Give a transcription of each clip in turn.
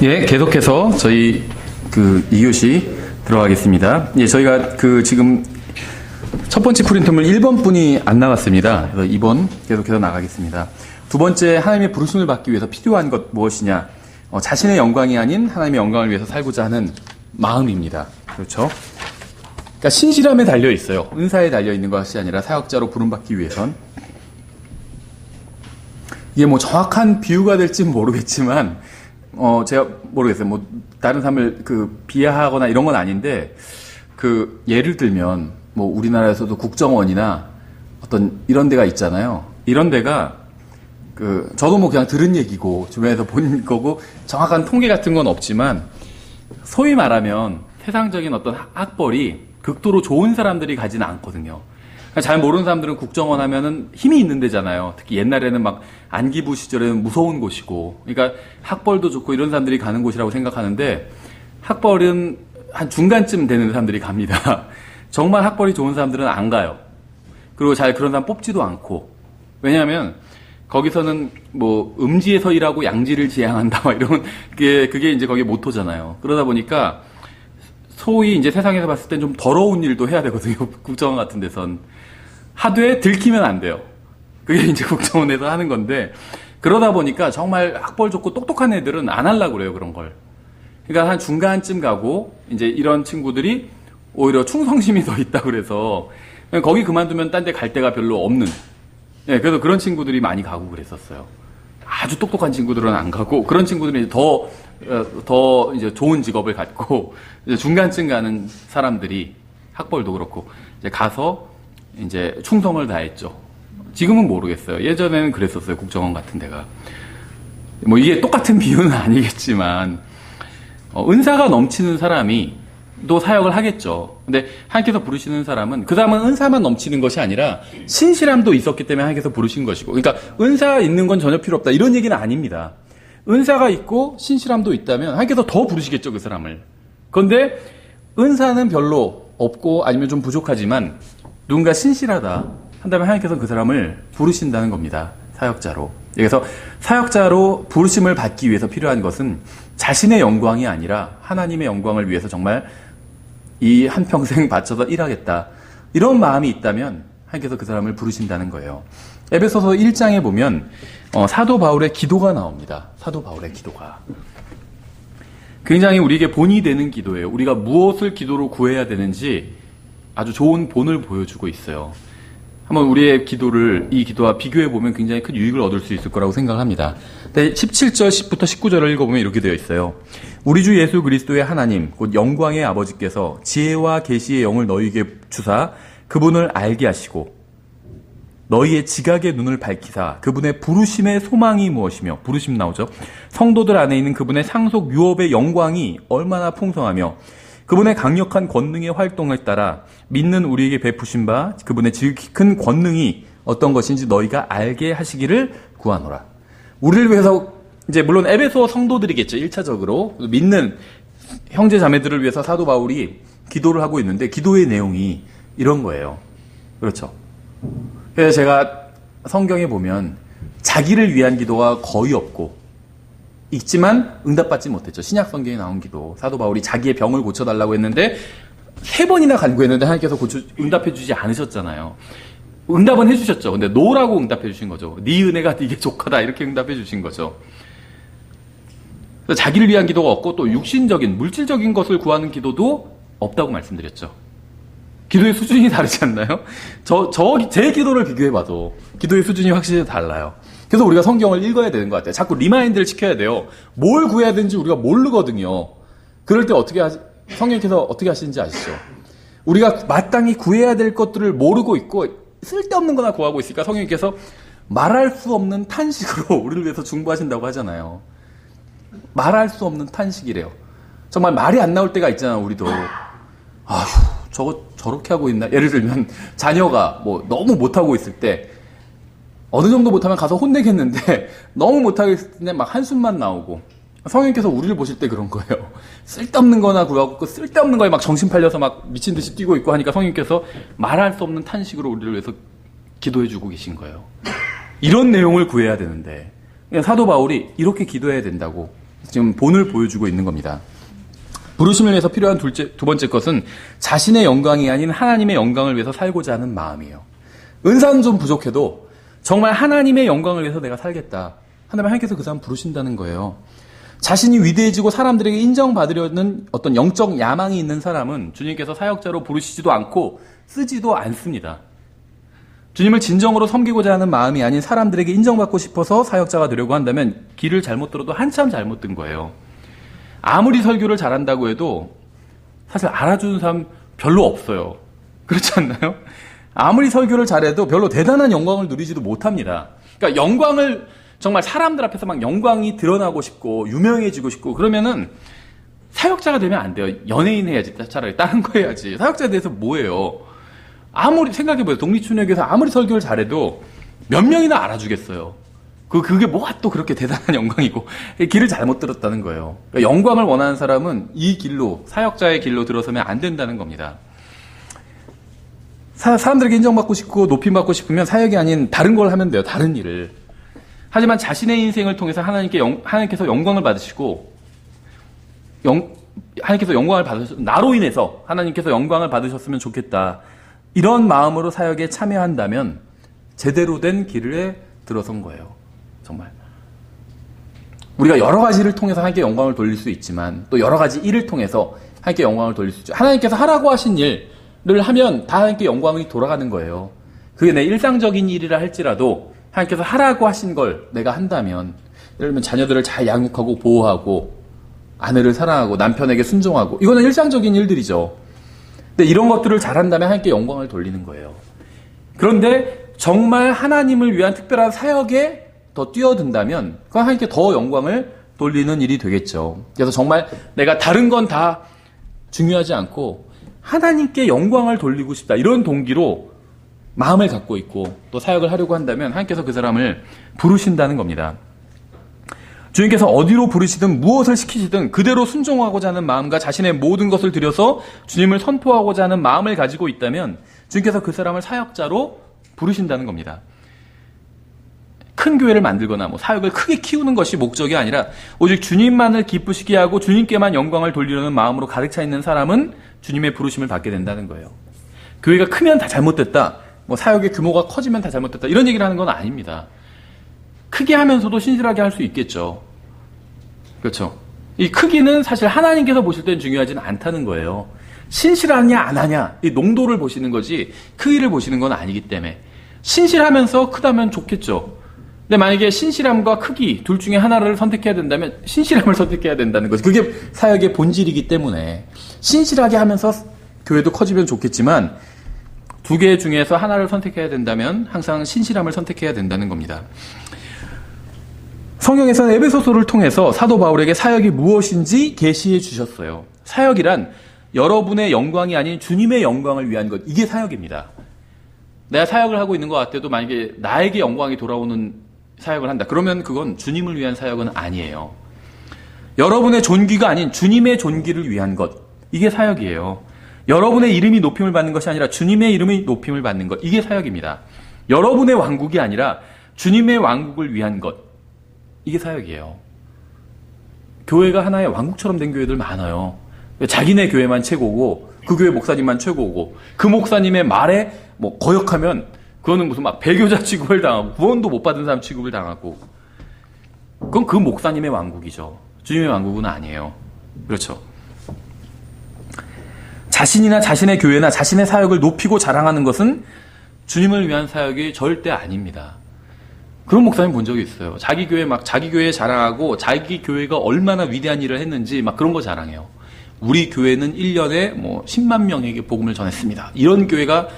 예, 계속해서 저희 그 2교시 들어가겠습니다. 예, 저희가 지금 첫 번째 프린트물 1번 분이 안 나갔습니다. 그래서 2번 계속해서 나가겠습니다. 두 번째, 하나님의 부르심을 받기 위해서 필요한 것 무엇이냐? 자신의 영광이 아닌 하나님의 영광을 위해서 살고자 하는 마음입니다. 그렇죠? 그러니까 신실함에 달려 있어요. 은사에 달려 있는 것이 아니라 사역자로 부름받기 위해선. 이게 뭐 정확한 비유가 될지는 모르겠지만, 제가 모르겠어요. 뭐 다른 사람을 비하하거나 이런 건 아닌데, 예를 들면 뭐 우리나라에서도 국정원이나 어떤 이런 데가 있잖아요. 이런 데가 저도 뭐 그냥 들은 얘기고 주변에서 본 거고 정확한 통계 같은 건 없지만, 소위 말하면 세상적인 어떤 학벌이 극도로 좋은 사람들이 가지는 않거든요. 잘 모르는 사람들은 국정원 하면은 힘이 있는 데잖아요. 특히 옛날에는 막 안기부 시절에는 무서운 곳이고, 그러니까 학벌도 좋고 이런 사람들이 가는 곳이라고 생각하는데, 학벌은 한 중간쯤 되는 사람들이 갑니다. 정말 학벌이 좋은 사람들은 안 가요. 그리고 잘 그런 사람 뽑지도 않고. 왜냐하면 거기서는 뭐 음지에서 일하고 양지를 지향한다 막 이런 그게 이제 거기 모토잖아요. 그러다 보니까 소위 이제 세상에서 봤을 땐 좀 더러운 일도 해야 되거든요. 국정원 같은 데선. 하되 들키면 안 돼요. 그게 이제 국정원에서 하는 건데, 그러다 보니까 정말 학벌 좋고 똑똑한 애들은 안 하려고 그래요, 그런 걸. 그러니까 한 중간쯤 가고, 이제 이런 친구들이 오히려 충성심이 더 있다 그래서, 거기 그만두면 딴 데 갈 데가 별로 없는. 예, 그래서 그런 친구들이 많이 가고 그랬었어요. 아주 똑똑한 친구들은 안 가고, 그런 친구들은 이제 더 이제 좋은 직업을 갖고, 이제 중간쯤 가는 사람들이 학벌도 그렇고, 이제 가서 이제 충성을 다했죠. 지금은 모르겠어요. 예전에는 그랬었어요. 국정원 같은 데가. 뭐 이게 똑같은 비유는 아니겠지만, 은사가 넘치는 사람이 또 사역을 하겠죠. 근데 하나님께서 부르시는 사람은, 그 사람은 은사만 넘치는 것이 아니라 신실함도 있었기 때문에 하나님께서 부르신 것이고, 그러니까 은사 있는 건 전혀 필요 없다 이런 얘기는 아닙니다. 은사가 있고 신실함도 있다면 하나님께서 더 부르시겠죠, 그 사람을. 그런데 은사는 별로 없고 아니면 좀 부족하지만 누군가 신실하다 한다면 하나님께서 그 사람을 부르신다는 겁니다. 사역자로. 그래서 사역자로 부르심을 받기 위해서 필요한 것은 자신의 영광이 아니라 하나님의 영광을 위해서 정말 이 한평생 바쳐서 일하겠다, 이런 마음이 있다면 하나님께서 그 사람을 부르신다는 거예요. 에베소서 1장에 보면 사도 바울의 기도가 나옵니다. 사도 바울의 기도가 굉장히 우리에게 본이 되는 기도예요. 우리가 무엇을 기도로 구해야 되는지 아주 좋은 본을 보여주고 있어요. 한번 우리의 기도를 이 기도와 비교해 보면 굉장히 큰 유익을 얻을 수 있을 거라고 생각합니다. 17절 10부터 19절을 읽어보면 이렇게 되어 있어요. 우리 주 예수 그리스도의 하나님 곧 영광의 아버지께서 지혜와 계시의 영을 너희에게 주사 그분을 알게 하시고 너희의 지각의 눈을 밝히사 그분의 부르심의 소망이 무엇이며, 부르심 나오죠. 성도들 안에 있는 그분의 상속 유업의 영광이 얼마나 풍성하며 그분의 강력한 권능의 활동을 따라 믿는 우리에게 베푸신 바 그분의 지극히 큰 권능이 어떤 것인지 너희가 알게 하시기를 구하노라. 우리를 위해서, 이제 물론 에베소 성도들이겠죠. 1차적으로 믿는 형제 자매들을 위해서 사도 바울이 기도를 하고 있는데, 기도의 내용이 이런 거예요. 그렇죠. 그래서 제가 성경에 보면 자기를 위한 기도가 거의 없고, 있지만 응답받지 못했죠. 신약 성경에 나온 기도. 사도 바울이 자기의 병을 고쳐달라고 했는데 3번이나 간구했는데 하나님께서 응답해주지 않으셨잖아요. 응답은 해주셨죠. 근데 노라고 응답해주신 거죠. 네 은혜가 네게 족하다 이렇게 응답해주신 거죠. 그래서 자기를 위한 기도가 없고 또 육신적인 물질적인 것을 구하는 기도도 없다고 말씀드렸죠. 기도의 수준이 다르지 않나요? 제 기도를 비교해봐도 기도의 수준이 확실히 달라요. 그래서 우리가 성경을 읽어야 되는 것 같아요. 자꾸 리마인드를 시켜야 돼요. 뭘 구해야 되는지 우리가 모르거든요. 그럴 때 성령께서 어떻게 하시는지 아시죠? 우리가 마땅히 구해야 될 것들을 모르고 있고 쓸데없는 거나 구하고 있으니까 성령께서 말할 수 없는 탄식으로 우리를 위해서 중보하신다고 하잖아요. 말할 수 없는 탄식이래요. 정말 말이 안 나올 때가 있잖아요, 우리도. 아휴, 저거 저렇게 하고 있나? 예를 들면 자녀가 뭐 너무 못하고 있을 때, 어느 정도 못하면 가서 혼내겠는데 너무 못하고 있을 때 막 한숨만 나오고, 성령께서 우리를 보실 때 그런 거예요. 쓸데없는 거나 구하고 쓸데없는 거에 막 정신 팔려서 막 미친 듯이 뛰고 있고 하니까 성령께서 말할 수 없는 탄식으로 우리를 위해서 기도해주고 계신 거예요. 이런 내용을 구해야 되는데 사도 바울이 이렇게 기도해야 된다고 지금 본을 보여주고 있는 겁니다. 부르심을 위해서 필요한 두 번째 것은 자신의 영광이 아닌 하나님의 영광을 위해서 살고자 하는 마음이에요. 은사는 좀 부족해도 정말 하나님의 영광을 위해서 내가 살겠다 한다면 하나님께서 그 사람 부르신다는 거예요. 자신이 위대해지고 사람들에게 인정받으려는 어떤 영적 야망이 있는 사람은 주님께서 사역자로 부르시지도 않고 쓰지도 않습니다. 주님을 진정으로 섬기고자 하는 마음이 아닌 사람들에게 인정받고 싶어서 사역자가 되려고 한다면 길을 잘못 들어도 한참 잘못 든 거예요. 아무리 설교를 잘한다고 해도 사실 알아주는 사람 별로 없어요. 그렇지 않나요? 아무리 설교를 잘해도 별로 대단한 영광을 누리지도 못합니다. 그러니까 영광을 정말 사람들 앞에서 막 영광이 드러나고 싶고 유명해지고 싶고 그러면은 사역자가 되면 안 돼요. 연예인 해야지. 차라리 다른 거 해야지. 사역자에 대해서 뭐예요? 아무리 생각해보세요. 독립춘역에서 아무리 설교를 잘해도 몇 명이나 알아주겠어요. 그게 뭐가 또 그렇게 대단한 영광이고 길을 잘못 들었다는 거예요. 그러니까 영광을 원하는 사람은 이 길로 사역자의 길로 들어서면 안 된다는 겁니다. 사람들에게 인정받고 싶고 높임받고 싶으면 사역이 아닌 다른 걸 하면 돼요. 다른 일을. 하지만 자신의 인생을 통해서 하나님께서 영광을 받으시고 하나님께서 영광을 나로 인해서 하나님께서 영광을 받으셨으면 좋겠다. 이런 마음으로 사역에 참여한다면 제대로 된 길에 들어선 거예요. 정말. 우리가 여러 가지를 통해서 하나님께 영광을 돌릴 수 있지만 또 여러 가지 일을 통해서 하나님께 영광을 돌릴 수 있죠. 하나님께서 하라고 하신 일을 하면 다 하나님께 영광이 돌아가는 거예요. 그게 내 일상적인 일이라 할지라도 하나님께서 하라고 하신 걸 내가 한다면 예를 들면 자녀들을 잘 양육하고 보호하고 아내를 사랑하고 남편에게 순종하고 이거는 일상적인 일들이죠. 근데 이런 것들을 잘한다면 하나님께 영광을 돌리는 거예요. 그런데 정말 하나님을 위한 특별한 사역에 더 뛰어든다면 그건 하나님께 더 영광을 돌리는 일이 되겠죠. 그래서 정말 내가 다른 건 다 중요하지 않고 하나님께 영광을 돌리고 싶다 이런 동기로 마음을 갖고 있고 또 사역을 하려고 한다면 하나님께서 그 사람을 부르신다는 겁니다. 주님께서 어디로 부르시든 무엇을 시키시든 그대로 순종하고자 하는 마음과 자신의 모든 것을 들여서 주님을 선포하고자 하는 마음을 가지고 있다면 주님께서 그 사람을 사역자로 부르신다는 겁니다. 큰 교회를 만들거나 사역을 크게 키우는 것이 목적이 아니라 오직 주님만을 기쁘시게 하고 주님께만 영광을 돌리려는 마음으로 가득 차 있는 사람은 주님의 부르심을 받게 된다는 거예요. 교회가 크면 다 잘못됐다. 사역의 규모가 커지면 다 잘못됐다. 이런 얘기를 하는 건 아닙니다. 크게 하면서도 신실하게 할 수 있겠죠. 그렇죠. 이 크기는 사실 하나님께서 보실 땐 중요하지는 않다는 거예요. 신실하냐 안 하냐 이 농도를 보시는 거지 크기를 보시는 건 아니기 때문에 신실하면서 크다면 좋겠죠. 근데 만약에 신실함과 크기 둘 중에 하나를 선택해야 된다면 신실함을 선택해야 된다는 거죠. 그게 사역의 본질이기 때문에 신실하게 하면서 교회도 커지면 좋겠지만 두 개 중에서 하나를 선택해야 된다면 항상 신실함을 선택해야 된다는 겁니다. 성경에서는 에베소서를 통해서 사도 바울에게 사역이 무엇인지 계시해 주셨어요. 사역이란 여러분의 영광이 아닌 주님의 영광을 위한 것. 이게 사역입니다. 내가 사역을 하고 있는 것 같아도 만약에 나에게 영광이 돌아오는 사역을 한다. 그러면 그건 주님을 위한 사역은 아니에요. 여러분의 존귀가 아닌 주님의 존귀를 위한 것. 이게 사역이에요. 여러분의 이름이 높임을 받는 것이 아니라 주님의 이름이 높임을 받는 것. 이게 사역입니다. 여러분의 왕국이 아니라 주님의 왕국을 위한 것. 이게 사역이에요. 교회가 하나의 왕국처럼 된 교회들 많아요. 자기네 교회만 최고고 그 교회 목사님만 최고고 그 목사님의 말에 거역하면 그거는 무슨 배교자 취급을 당하고 구원도 못 받은 사람 취급을 당하고 그건 그 목사님의 왕국이죠. 주님의 왕국은 아니에요. 그렇죠. 자신이나 자신의 교회나 자신의 사역을 높이고 자랑하는 것은 주님을 위한 사역이 절대 아닙니다. 그런 목사님 본 적이 있어요. 자기 교회 자랑하고 자기 교회가 얼마나 위대한 일을 했는지 그런 거 자랑해요. 우리 교회는 1년에 10만 명에게 복음을 전했습니다. 이런 교회가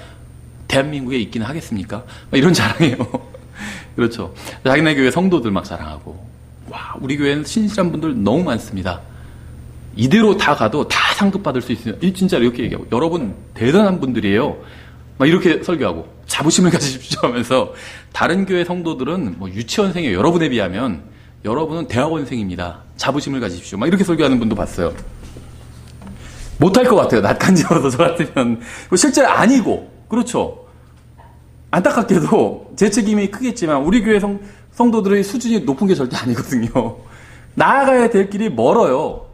대한민국에 있기는 하겠습니까? 이런 자랑해요. 그렇죠. 자기네 교회 성도들 자랑하고 와, 우리 교회는 신실한 분들 너무 많습니다. 이대로 다 가도 다 상급 받을 수 있어요. 진짜 이렇게 얘기하고 여러분 대단한 분들이에요. 이렇게 설교하고 자부심을 가지십시오 하면서 다른 교회 성도들은 유치원생이에요. 여러분에 비하면 여러분은 대학원생입니다. 자부심을 가지십시오. 이렇게 설교하는 분도 봤어요. 못할 것 같아요. 낯간지러워서 저 같으면. 실제 아니고 그렇죠. 안타깝게도 제 책임이 크겠지만 우리 교회 성도들의 수준이 높은 게 절대 아니거든요. 나아가야 될 길이 멀어요.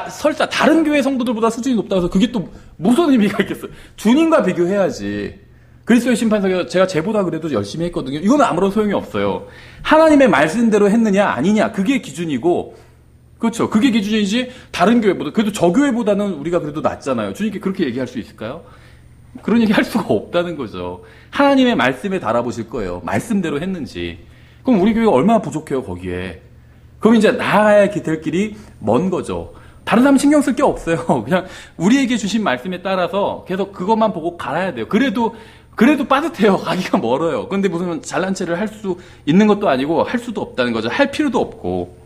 설사 다른 교회 성도들보다 수준이 높다고 해서 그게 또 무슨 의미가 있겠어요? 주님과 비교해야지. 그리스도의 심판석에서 제가 쟤보다 그래도 열심히 했거든요. 이거는 아무런 소용이 없어요. 하나님의 말씀대로 했느냐 아니냐 그게 기준이고, 그렇죠. 그게 기준이지 다른 교회보다, 그래도 저 교회보다는 우리가 그래도 낫잖아요. 주님께 그렇게 얘기할 수 있을까요? 그런 얘기 할 수가 없다는 거죠. 하나님의 말씀에 달아보실 거예요. 말씀대로 했는지. 그럼 우리 교회가 얼마나 부족해요, 거기에. 그럼 이제 나아가야 될 길이 먼 거죠. 다른 사람 신경 쓸 게 없어요. 그냥 우리에게 주신 말씀에 따라서 계속 그것만 보고 갈아야 돼요. 그래도 빠듯해요. 가기가 멀어요. 그런데 무슨 잘난 체를 할 수 있는 것도 아니고 할 수도 없다는 거죠. 할 필요도 없고.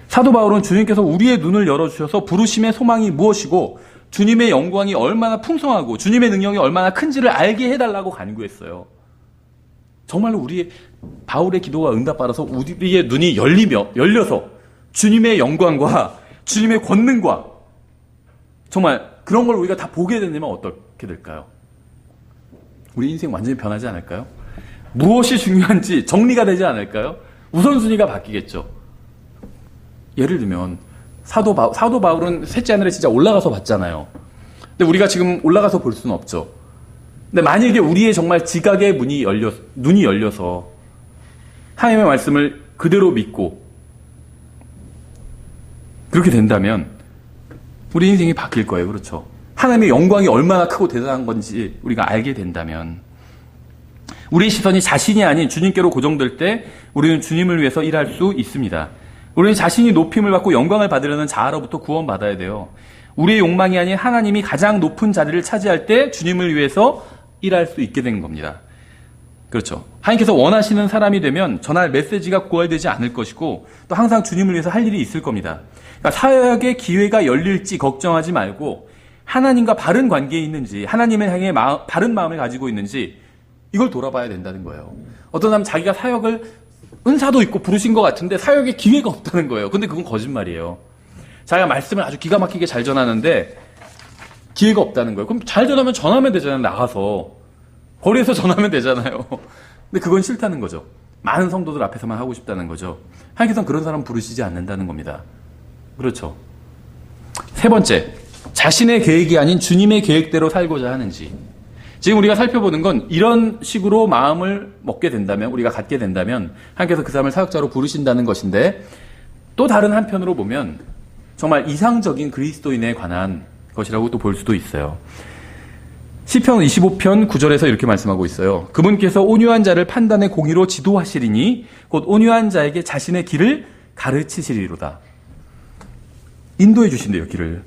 사도 바울은 주님께서 우리의 눈을 열어주셔서 부르심의 소망이 무엇이고 주님의 영광이 얼마나 풍성하고 주님의 능력이 얼마나 큰지를 알게 해달라고 간구했어요. 정말로 바울의 기도가 응답받아서 우리의 눈이 열려서 주님의 영광과 주님의 권능과 정말 그런 걸 우리가 다 보게 된다면 어떻게 될까요? 우리 인생 완전히 변하지 않을까요? 무엇이 중요한지 정리가 되지 않을까요? 우선순위가 바뀌겠죠. 예를 들면 사도 바울은 셋째 하늘에 진짜 올라가서 봤잖아요. 근데 우리가 지금 올라가서 볼 수는 없죠. 근데 만약에 우리의 정말 지각의 눈이 열려서 하나님의 말씀을 그대로 믿고 그렇게 된다면 우리 인생이 바뀔 거예요. 그렇죠? 하나님의 영광이 얼마나 크고 대단한 건지 우리가 알게 된다면 우리의 시선이 자신이 아닌 주님께로 고정될 때 우리는 주님을 위해서 일할 수 있습니다. 우리는 자신이 높임을 받고 영광을 받으려는 자아로부터 구원받아야 돼요. 우리의 욕망이 아닌 하나님이 가장 높은 자리를 차지할 때 주님을 위해서 일할 수 있게 된 겁니다. 그렇죠. 하나님께서 원하시는 사람이 되면 전할 메시지가 고갈되지 않을 것이고 또 항상 주님을 위해서 할 일이 있을 겁니다. 그러니까 사역의 기회가 열릴지 걱정하지 말고 하나님과 바른 관계에 있는지, 하나님을 향해 바른 마음을 가지고 있는지 이걸 돌아봐야 된다는 거예요. 어떤 사람은 자기가 사역을 은사도 있고 부르신 것 같은데 사역의 기회가 없다는 거예요. 근데 그건 거짓말이에요. 자기가 말씀을 아주 기가 막히게 잘 전하는데 기회가 없다는 거예요. 그럼 잘 전하면 되잖아요. 나가서 거리에서 전하면 되잖아요. 근데 그건 싫다는 거죠. 많은 성도들 앞에서만 하고 싶다는 거죠. 하나님께서는 그런 사람 부르시지 않는다는 겁니다. 그렇죠. 세 번째, 자신의 계획이 아닌 주님의 계획대로 살고자 하는지. 지금 우리가 살펴보는 건 이런 식으로 마음을 먹게 된다면, 우리가 갖게 된다면 하나님께서 그 사람을 사역자로 부르신다는 것인데, 또 다른 한편으로 보면 정말 이상적인 그리스도인에 관한 것이라고 또 볼 수도 있어요. 시편 25편 9절에서 이렇게 말씀하고 있어요. 그분께서 온유한 자를 판단의 공의로 지도하시리니 곧 온유한 자에게 자신의 길을 가르치시리로다. 인도해 주신대요, 길을.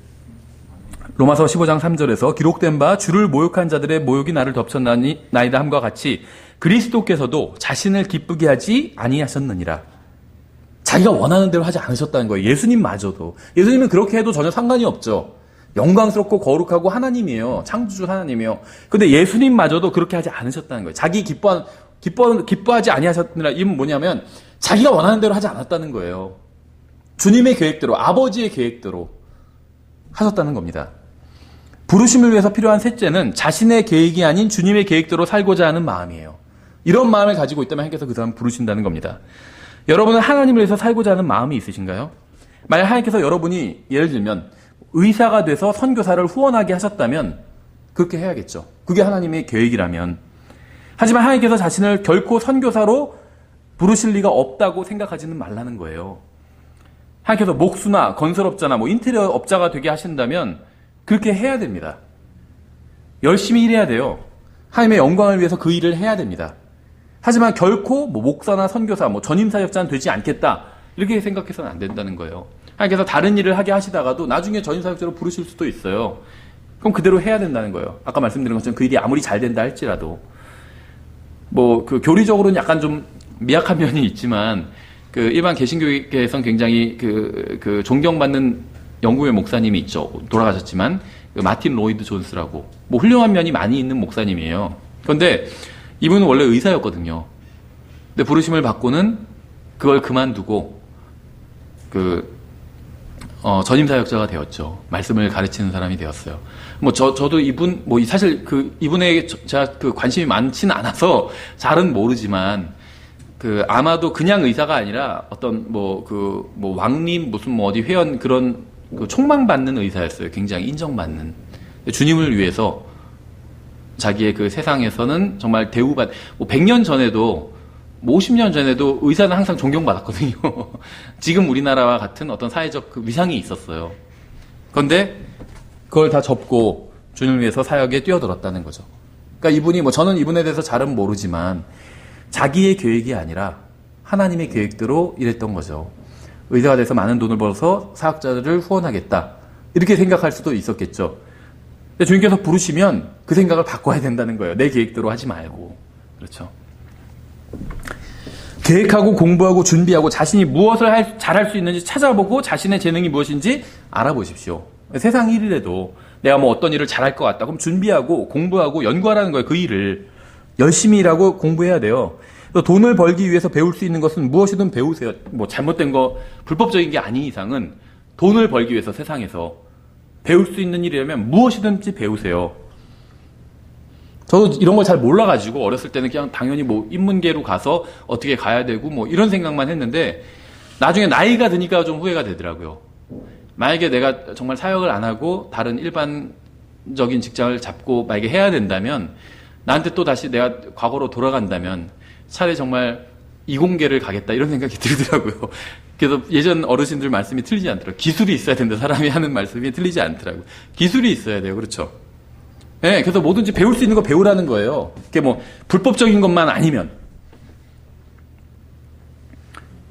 로마서 15장 3절에서 기록된 바 주를 모욕한 자들의 모욕이 나를 덮쳤나이다 함과 같이 그리스도께서도 자신을 기쁘게 하지 아니하셨느니라. 자기가 원하는 대로 하지 않으셨다는 거예요. 예수님마저도. 예수님은 그렇게 해도 전혀 상관이 없죠. 영광스럽고 거룩하고 하나님이에요. 창조주 하나님이에요. 근데 예수님마저도 그렇게 하지 않으셨다는 거예요. 자기 기뻐하지 아니하셨느라. 이건 뭐냐면 자기가 원하는 대로 하지 않았다는 거예요. 주님의 계획대로, 아버지의 계획대로 하셨다는 겁니다. 부르심을 위해서 필요한 셋째는 자신의 계획이 아닌 주님의 계획대로 살고자 하는 마음이에요. 이런 마음을 가지고 있다면 하나님께서 그 사람을 부르신다는 겁니다. 여러분은 하나님을 위해서 살고자 하는 마음이 있으신가요? 만약 하나님께서 여러분이 예를 들면 의사가 돼서 선교사를 후원하게 하셨다면 그렇게 해야겠죠. 그게 하나님의 계획이라면. 하지만 하나님께서 자신을 결코 선교사로 부르실 리가 없다고 생각하지는 말라는 거예요. 하나님께서 목수나 건설업자나 인테리어 업자가 되게 하신다면 그렇게 해야 됩니다. 열심히 일해야 돼요. 하나님의 영광을 위해서 그 일을 해야 됩니다. 하지만 결코 목사나 선교사, 전임사역자는 되지 않겠다 이렇게 생각해서는 안 된다는 거예요. 하나님께서 다른 일을 하게 하시다가도 나중에 전임사역자로 부르실 수도 있어요. 그럼 그대로 해야 된다는 거예요. 아까 말씀드린 것처럼 그 일이 아무리 잘 된다 할지라도 그 교리적으로는 약간 좀 미약한 면이 있지만 그 일반 개신교에선 굉장히 그 존경받는 영국의 목사님이 있죠. 돌아가셨지만 그 마틴 로이드 존스라고 훌륭한 면이 많이 있는 목사님이에요. 그런데 이분은 원래 의사였거든요. 근데 부르심을 받고는 그걸 그만두고 전임사역자가 되었죠. 말씀을 가르치는 사람이 되었어요. 저도 이분, 사실 이분에게 제가 관심이 많지는 않아서 잘은 모르지만, 아마도 그냥 의사가 아니라 어떤 왕림 무슨 어디 회원 그런 총망받는 의사였어요. 굉장히 인정받는. 주님을 위해서 자기의 그 세상에서는 정말 대우받, 100년 전에도, 50년 전에도 의사는 항상 존경받았거든요. 지금 우리나라와 같은 어떤 사회적 그 위상이 있었어요. 그런데 그걸 다 접고 주님을 위해서 사역에 뛰어들었다는 거죠. 그러니까 이분이 저는 이분에 대해서 잘은 모르지만 자기의 계획이 아니라 하나님의 계획대로 일했던 거죠. 의사가 돼서 많은 돈을 벌어서 사역자들을 후원하겠다. 이렇게 생각할 수도 있었겠죠. 근데 주님께서 부르시면 그 생각을 바꿔야 된다는 거예요. 내 계획대로 하지 말고. 그렇죠. 계획하고 공부하고 준비하고 자신이 무엇을 잘할 수 있는지 찾아보고 자신의 재능이 무엇인지 알아보십시오. 세상 일이라도 내가 어떤 일을 잘할 것 같다. 그럼 준비하고 공부하고 연구하라는 거예요. 그 일을. 열심히 일하고 공부해야 돼요. 또 돈을 벌기 위해서 배울 수 있는 것은 무엇이든 배우세요. 잘못된 거, 불법적인 게 아닌 이상은 돈을 벌기 위해서 세상에서 배울 수 있는 일이라면 무엇이든지 배우세요. 저도 이런 걸 잘 몰라가지고 어렸을 때는 그냥 당연히 인문계로 가서 어떻게 가야 되고 이런 생각만 했는데 나중에 나이가 드니까 좀 후회가 되더라고요. 만약에 내가 정말 사역을 안 하고 다른 일반적인 직장을 잡고 만약에 해야 된다면 나한테 또 다시 내가 과거로 돌아간다면 차라리 정말 이공계를 가겠다 이런 생각이 들더라고요. 그래서 예전 어르신들 말씀이 틀리지 않더라고요. 기술이 있어야 된다. 사람이 하는 말씀이 틀리지 않더라고요. 기술이 있어야 돼요. 그렇죠. 네, 그래서 뭐든지 배울 수 있는 거 배우라는 거예요. 그게 불법적인 것만 아니면.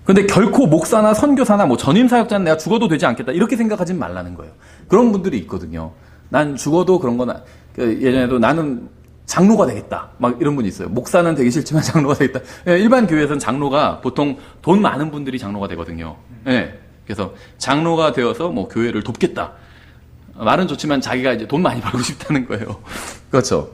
근데 결코 목사나 선교사나 전임 사역자는 내가 죽어도 되지 않겠다. 이렇게 생각하진 말라는 거예요. 그런 분들이 있거든요. 난 죽어도 그런 거나, 예전에도 나는 장로가 되겠다. 이런 분이 있어요. 목사는 되기 싫지만 장로가 되겠다. 일반 교회에서는 장로가 보통 돈 많은 분들이 장로가 되거든요. 그래서 장로가 되어서 교회를 돕겠다. 말은 좋지만 자기가 이제 돈 많이 벌고 싶다는 거예요. 그렇죠.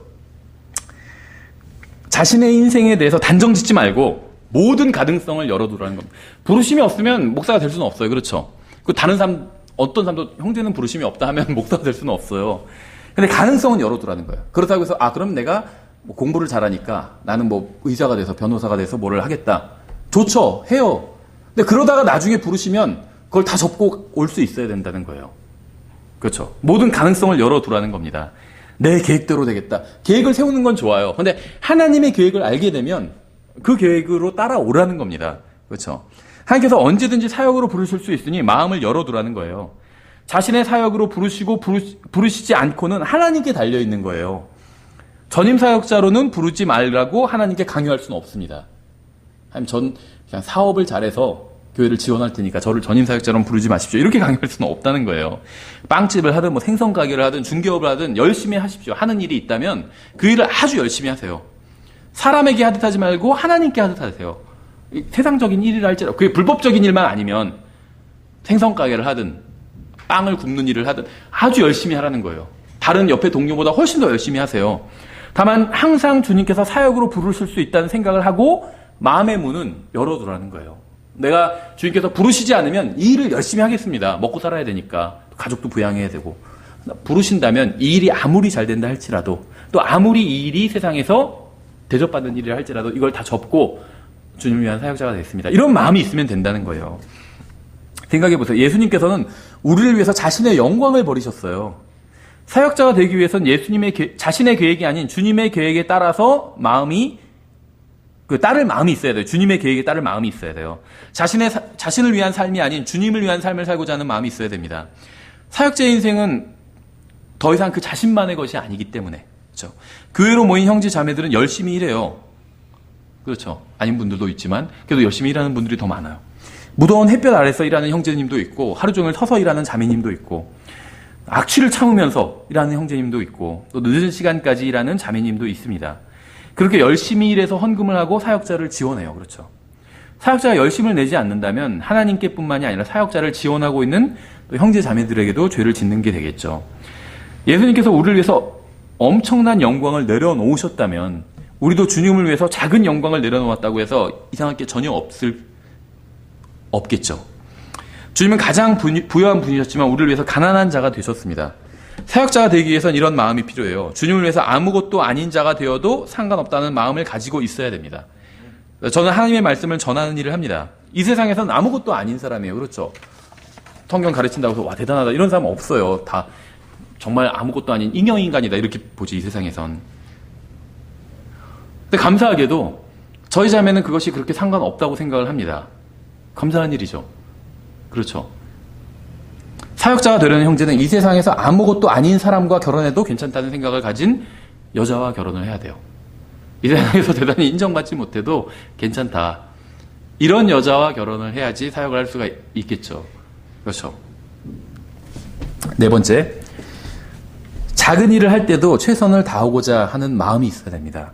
자신의 인생에 대해서 단정 짓지 말고 모든 가능성을 열어두라는 겁니다. 부르심이 없으면 목사가 될 수는 없어요. 그렇죠. 다른 사람, 어떤 사람도 형제는 부르심이 없다 하면 목사가 될 수는 없어요. 근데 가능성은 열어두라는 거예요. 그렇다고 해서 그럼 내가 공부를 잘하니까 나는 의사가 돼서 변호사가 돼서 뭐를 하겠다. 좋죠. 해요. 근데 그러다가 나중에 부르시면 그걸 다 접고 올 수 있어야 된다는 거예요. 그렇죠. 모든 가능성을 열어두라는 겁니다. 내 계획대로 되겠다. 계획을 세우는 건 좋아요. 근데 하나님의 계획을 알게 되면 그 계획으로 따라오라는 겁니다. 그렇죠. 하나님께서 언제든지 사역으로 부르실 수 있으니 마음을 열어두라는 거예요. 자신의 사역으로 부르시고 부르시지 않고는 하나님께 달려있는 거예요. 전임 사역자로는 부르지 말라고 하나님께 강요할 수는 없습니다. 하나님 전 그냥 사업을 잘해서 교회를 지원할 테니까 저를 전임 사역자로는 부르지 마십시오. 이렇게 강요할 수는 없다는 거예요. 빵집을 하든 생선 가게를 하든 중개업을 하든 열심히 하십시오. 하는 일이 있다면 그 일을 아주 열심히 하세요. 사람에게 하듯 하지 말고 하나님께 하듯 하세요. 세상적인 일이라 할지라도 그게 불법적인 일만 아니면 생선 가게를 하든 빵을 굽는 일을 하든 아주 열심히 하라는 거예요. 다른 옆에 동료보다 훨씬 더 열심히 하세요. 다만 항상 주님께서 사역으로 부르실 수 있다는 생각을 하고 마음의 문은 열어두라는 거예요. 내가 주님께서 부르시지 않으면 이 일을 열심히 하겠습니다. 먹고 살아야 되니까 가족도 부양해야 되고 부르신다면 이 일이 아무리 잘 된다 할지라도 또 아무리 이 일이 세상에서 대접받는 일이라 할지라도 이걸 다 접고 주님을 위한 사역자가 되겠습니다. 이런 마음이 있으면 된다는 거예요. 생각해보세요. 예수님께서는 우리를 위해서 자신의 영광을 버리셨어요. 사역자가 되기 위해서는 자신의 계획이 아닌 주님의 계획에 따라서 따를 마음이 있어야 돼요. 주님의 계획에 따를 마음이 있어야 돼요. 자신을 위한 삶이 아닌 주님을 위한 삶을 살고자 하는 마음이 있어야 됩니다. 사역자의 인생은 더 이상 그 자신만의 것이 아니기 때문에. 그렇죠. 교회로 모인 형제 자매들은 열심히 일해요. 그렇죠. 아닌 분들도 있지만 그래도 열심히 일하는 분들이 더 많아요. 무더운 햇볕 아래서 일하는 형제님도 있고 하루 종일 서서 일하는 자매님도 있고 악취를 참으면서 일하는 형제님도 있고 또 늦은 시간까지 일하는 자매님도 있습니다. 그렇게 열심히 일해서 헌금을 하고 사역자를 지원해요. 그렇죠. 사역자가 열심을 내지 않는다면 하나님께뿐만이 아니라 사역자를 지원하고 있는 또 형제 자매들에게도 죄를 짓는 게 되겠죠. 예수님께서 우리를 위해서 엄청난 영광을 내려놓으셨다면 우리도 주님을 위해서 작은 영광을 내려놓았다고 해서 이상할 게 전혀 없겠죠. 주님은 가장 부유한 분이셨지만 우리를 위해서 가난한 자가 되셨습니다. 사역자가 되기 위해서는 이런 마음이 필요해요. 주님을 위해서 아무것도 아닌 자가 되어도 상관없다는 마음을 가지고 있어야 됩니다. 저는 하나님의 말씀을 전하는 일을 합니다. 이 세상에서는 아무것도 아닌 사람이에요. 그렇죠? 성경 가르친다고 해서 와 대단하다 이런 사람 없어요. 다 정말 아무것도 아닌 잉여인간이다 이렇게 보지 이 세상에선. 근데 감사하게도 저희 자매는 그것이 그렇게 상관없다고 생각을 합니다. 감사한 일이죠. 그렇죠. 사역자가 되려는 형제는 이 세상에서 아무것도 아닌 사람과 결혼해도 괜찮다는 생각을 가진 여자와 결혼을 해야 돼요. 이 세상에서 대단히 인정받지 못해도 괜찮다. 이런 여자와 결혼을 해야지 사역을 할 수가 있겠죠. 그렇죠. 네 번째, 작은 일을 할 때도 최선을 다하고자 하는 마음이 있어야 됩니다.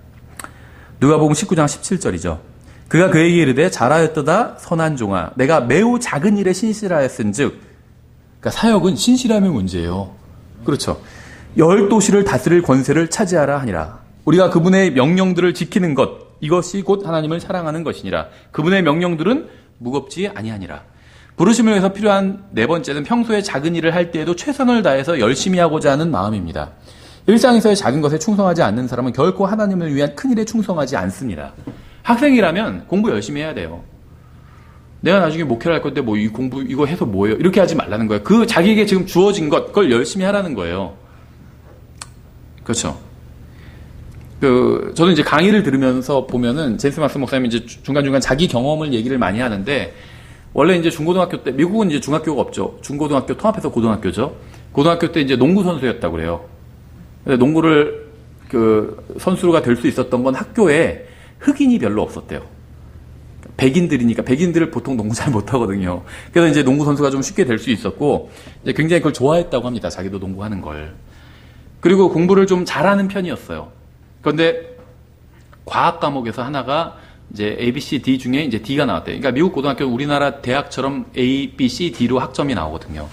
누가복음 19장 17절이죠. 그가 그에게 이르되 잘하였도다 선한 종아 내가 매우 작은 일에 신실하였은즉, 그러니까 사역은 신실함의 문제예요. 그렇죠. 10도시를 다스릴 권세를 차지하라 하니라. 우리가 그분의 명령들을 지키는 것, 이것이 곧 하나님을 사랑하는 것이니라. 그분의 명령들은 무겁지 아니하니라. 부르심을 위해서 필요한 네 번째는 평소에 작은 일을 할 때에도 최선을 다해서 열심히 하고자 하는 마음입니다. 일상에서의 작은 것에 충성하지 않는 사람은 결코 하나님을 위한 큰 일에 충성하지 않습니다. 학생이라면 공부 열심히 해야 돼요. 내가 나중에 목회를 할 건데 뭐 이 공부 이거 해서 뭐예요? 이렇게 하지 말라는 거예요. 그 자기에게 지금 주어진 것, 그걸 열심히 하라는 거예요. 그렇죠. 저는 이제 강의를 들으면서 보면은 제임스 막스 목사님이 이제 중간중간 자기 경험을 얘기를 많이 하는데, 원래 이제 중고등학교 때, 미국은 이제 중학교가 없죠. 중고등학교 통합해서 고등학교죠. 고등학교 때 이제 농구 선수였다고 그래요. 근데 농구를 선수가 될 수 있었던 건 학교에 흑인이 별로 없었대요. 백인들이니까, 백인들을 보통 농구 잘 못하거든요. 그래서 이제 농구 선수가 좀 쉽게 될 수 있었고, 이제 굉장히 그걸 좋아했다고 합니다. 자기도 농구하는 걸. 그리고 공부를 좀 잘하는 편이었어요. 그런데 과학 과목에서 하나가 이제 A, B, C, D 중에 이제 D가 나왔대요. 그러니까 미국 고등학교는 우리나라 대학처럼 A, B, C, D로 학점이 나오거든요.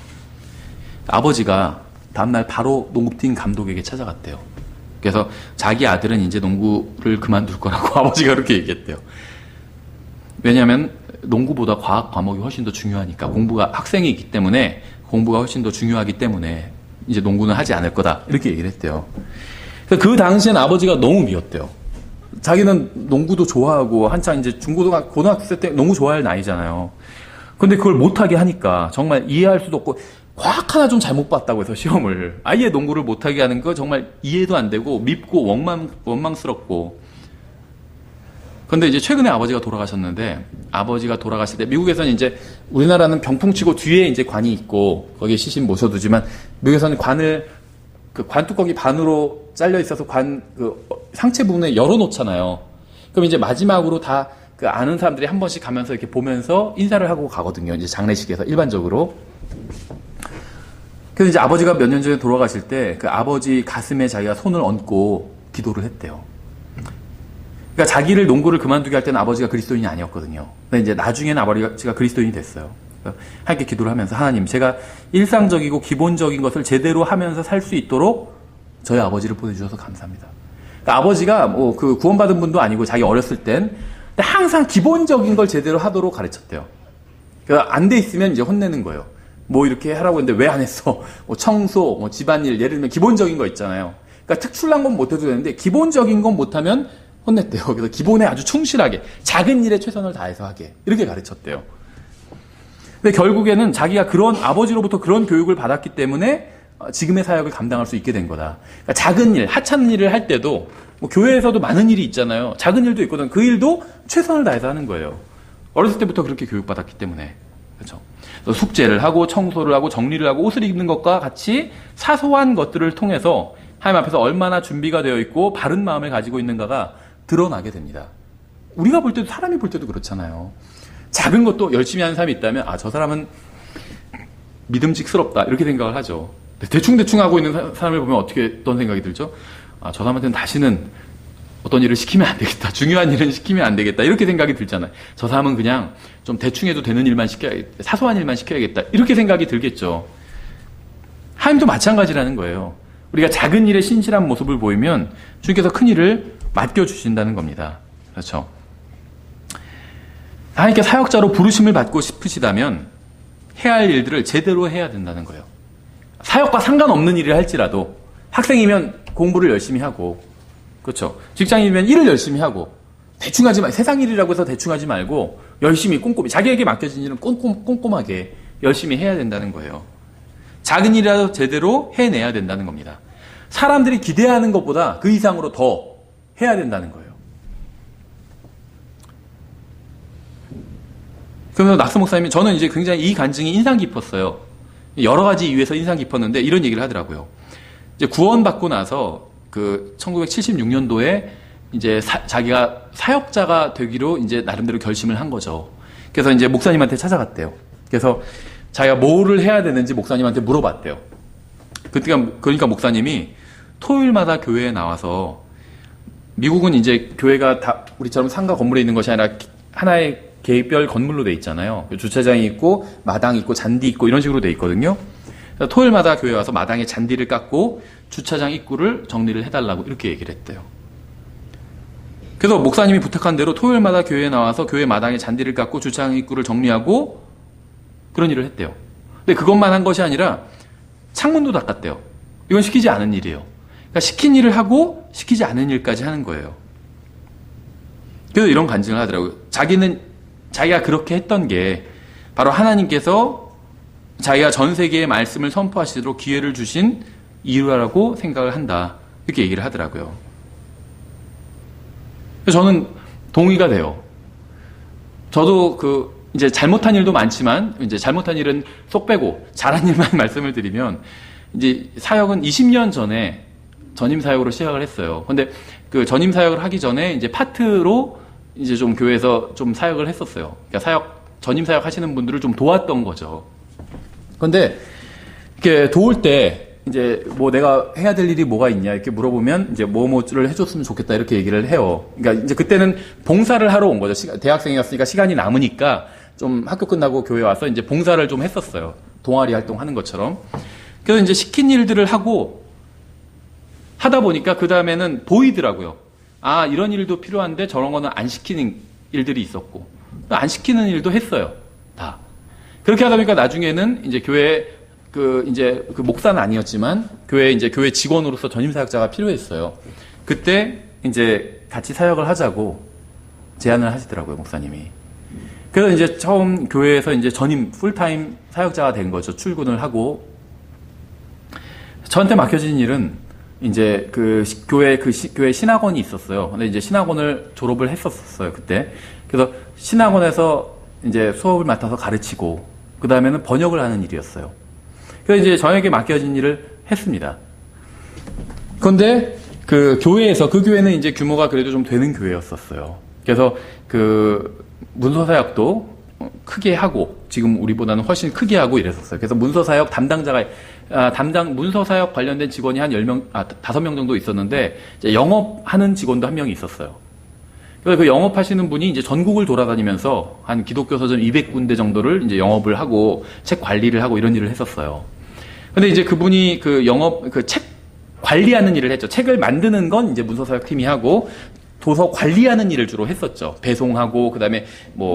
아버지가 다음날 바로 농구팀 감독에게 찾아갔대요. 그래서 자기 아들은 이제 농구를 그만둘 거라고 아버지가 그렇게 얘기했대요. 왜냐하면 농구보다 과학 과목이 훨씬 더 중요하니까, 공부가 학생이기 때문에 공부가 훨씬 더 중요하기 때문에 이제 농구는 하지 않을 거다 이렇게 얘기를 했대요. 그 당시엔 아버지가 너무 미웠대요. 자기는 농구도 좋아하고 한창 이제 고등학교 때 농구 좋아할 나이잖아요. 근데 그걸 못하게 하니까 정말 이해할 수도 없고, 과학 하나 좀 잘못 봤다고 해서 시험을 아예 농구를 못하게 하는 거 정말 이해도 안 되고 밉고 원망스럽고. 근데 이제 최근에 아버지가 돌아가셨는데, 아버지가 돌아가실 때 미국에서는 이제 우리나라는 병풍치고 뒤에 이제 관이 있고 거기에 시신 모셔두지만, 미국에서는 관 뚜껑이 반으로 잘려 있어서 상체 부분에 열어놓잖아요. 그럼 이제 마지막으로 다 아는 사람들이 한 번씩 가면서 이렇게 보면서 인사를 하고 가거든요. 이제 장례식에서 일반적으로. 그래서 이제 아버지가 몇 년 전에 돌아가실 때 그 아버지 가슴에 자기가 손을 얹고 기도를 했대요. 그러니까 자기를 농구를 그만두게 할 때는 아버지가 그리스도인이 아니었거든요. 근데 이제 나중에는 아버지가 그리스도인이 됐어요. 함께 기도를 하면서, 하나님, 제가 일상적이고 기본적인 것을 제대로 하면서 살 수 있도록 저희 아버지를 보내주셔서 감사합니다. 그러니까 아버지가 뭐 구원받은 분도 아니고 자기 어렸을 땐 항상 기본적인 걸 제대로 하도록 가르쳤대요. 그러니까 안 돼 있으면 이제 혼내는 거예요. 뭐 이렇게 하라고 했는데 왜 안 했어? 뭐 청소, 뭐 집안일, 예를 들면 기본적인 거 있잖아요. 그러니까 특출난 건 못해도 되는데 기본적인 건 못하면 혼냈대요. 그래서 기본에 아주 충실하게, 작은 일에 최선을 다해서 하게, 이렇게 가르쳤대요. 근데 결국에는 자기가 아버지로부터 그런 교육을 받았기 때문에 지금의 사역을 감당할 수 있게 된 거다. 그러니까 작은 일, 하찮은 일을 할 때도, 뭐 교회에서도 많은 일이 있잖아요. 작은 일도 있거든. 그 일도 최선을 다해서 하는 거예요. 어렸을 때부터 그렇게 교육받았기 때문에. 그렇죠. 숙제를 하고 청소를 하고 정리를 하고 옷을 입는 것과 같이 사소한 것들을 통해서 하나님 앞에서 얼마나 준비가 되어 있고 바른 마음을 가지고 있는가가 드러나게 됩니다. 우리가 볼 때도, 사람이 볼 때도 그렇잖아요. 작은 것도 열심히 하는 사람이 있다면, 저 사람은 믿음직스럽다 이렇게 생각을 하죠. 대충 하고 있는 사람을 보면 어떤 생각이 들죠? 저 사람한테는 다시는 어떤 일을 시키면 안 되겠다, 중요한 일은 시키면 안 되겠다, 이렇게 생각이 들잖아요. 저 사람은 그냥 좀 대충 해도 되는 일만 시켜야겠다, 사소한 일만 시켜야겠다, 이렇게 생각이 들겠죠. 하나님도 마찬가지라는 거예요. 우리가 작은 일에 신실한 모습을 보이면 주님께서 큰 일을 맡겨주신다는 겁니다. 그렇죠. 하나님께 사역자로 부르심을 받고 싶으시다면 해야 할 일들을 제대로 해야 된다는 거예요. 사역과 상관없는 일을 할지라도, 학생이면 공부를 열심히 하고, 그렇죠. 직장인이면 일을 열심히 하고, 대충 하지 마. 세상 일이라고 해서 대충 하지 말고 열심히 꼼꼼히 자기에게 맡겨진 일은 꼼꼼하게 열심히 해야 된다는 거예요. 작은 일이라도 제대로 해내야 된다는 겁니다. 사람들이 기대하는 것보다 그 이상으로 더 해야 된다는 거예요. 그러면서 낙스 목사님이 저는 이제 굉장히 이 간증이 인상 깊었어요. 여러 가지 이유에서 인상 깊었는데 이런 얘기를 하더라고요. 이제 구원받고 나서 그 1976년도에 이제 자기가 사역자가 되기로 이제 나름대로 결심을 한 거죠. 그래서 이제 목사님한테 찾아갔대요. 그래서 자기가 뭐를 해야 되는지 목사님한테 물어봤대요. 그러니까 목사님이 토요일마다 교회에 나와서 미국은 이제 교회가 다 우리처럼 상가 건물에 있는 것이 아니라 하나의 개별 건물로 돼 있잖아요. 주차장이 있고 마당이 있고 잔디 있고 이런 식으로 돼 있거든요. 그래서 토요일마다 교회에 와서 마당에 잔디를 깎고 주차장 입구를 정리를 해달라고 이렇게 얘기를 했대요. 그래서 목사님이 부탁한 대로 토요일마다 교회에 나와서 교회 마당에 잔디를 깎고 주차장 입구를 정리하고 그런 일을 했대요. 근데 그것만 한 것이 아니라 창문도 닦았대요. 이건 시키지 않은 일이에요. 그러니까 시킨 일을 하고 시키지 않은 일까지 하는 거예요. 그래서 이런 간증을 하더라고요. 자기가 그렇게 했던 게 바로 하나님께서 자기가 전 세계의 말씀을 선포하시도록 기회를 주신 이유라고 생각을 한다. 이렇게 얘기를 하더라고요. 저는 동의가 돼요. 저도 이제 잘못한 일도 많지만, 이제 잘못한 일은 쏙 빼고, 잘한 일만 말씀을 드리면, 이제 사역은 20년 전에 전임 사역으로 시작을 했어요. 근데 그 전임 사역을 하기 전에 이제 파트로 이제 좀 교회에서 좀 사역을 했었어요. 그러니까 전임 사역 하시는 분들을 좀 도왔던 거죠. 근데 이렇게 도울 때, 이제 뭐 내가 해야 될 일이 뭐가 있냐 이렇게 물어보면 이제 뭐를 해줬으면 좋겠다 이렇게 얘기를 해요. 그러니까 이제 그때는 봉사를 하러 온 거죠. 대학생이었으니까 시간이 남으니까 좀 학교 끝나고 교회 와서 이제 봉사를 좀 했었어요. 동아리 활동하는 것처럼. 그래서 이제 시킨 일들을 하다 보니까 그 다음에는 보이더라고요. 아, 이런 일도 필요한데 저런 거는 안 시키는 일들이 있었고 안 시키는 일도 했어요. 다. 그렇게 하다 보니까 나중에는 이제 교회 이제 목사는 아니었지만 교회 직원으로서 전임 사역자가 필요했어요. 그때 이제 같이 사역을 하자고 제안을 하시더라고요, 목사님이. 그래서 이제 처음 교회에서 이제 전임 풀타임 사역자가 된 거죠. 출근을 하고 저한테 맡겨진 일은 이제 교회 신학원이 있었어요. 근데 이제 신학원을 졸업을 했었어요, 그때. 그래서 신학원에서 이제 수업을 맡아서 가르치고 그 다음에는 번역을 하는 일이었어요. 그래서 이제 저에게 맡겨진 일을 했습니다. 그런데 교회에서 그 교회는 이제 규모가 그래도 좀 되는 교회였었어요. 그래서 문서사역도 크게 하고 지금 우리보다는 훨씬 크게 하고 이랬었어요. 그래서 문서사역 담당자가 문서사역 관련된 직원이 한 5명 정도 있었는데 이제 영업하는 직원도 한 명이 있었어요. 그래서 그 영업하시는 분이 이제 전국을 돌아다니면서 한 기독교 서점 200군데 정도를 이제 영업을 하고 책 관리를 하고 이런 일을 했었어요. 근데 이제 그분이 책 관리하는 일을 했죠. 책을 만드는 건 이제 문서사역 팀이 하고 도서 관리하는 일을 주로 했었죠. 배송하고 그다음에 뭐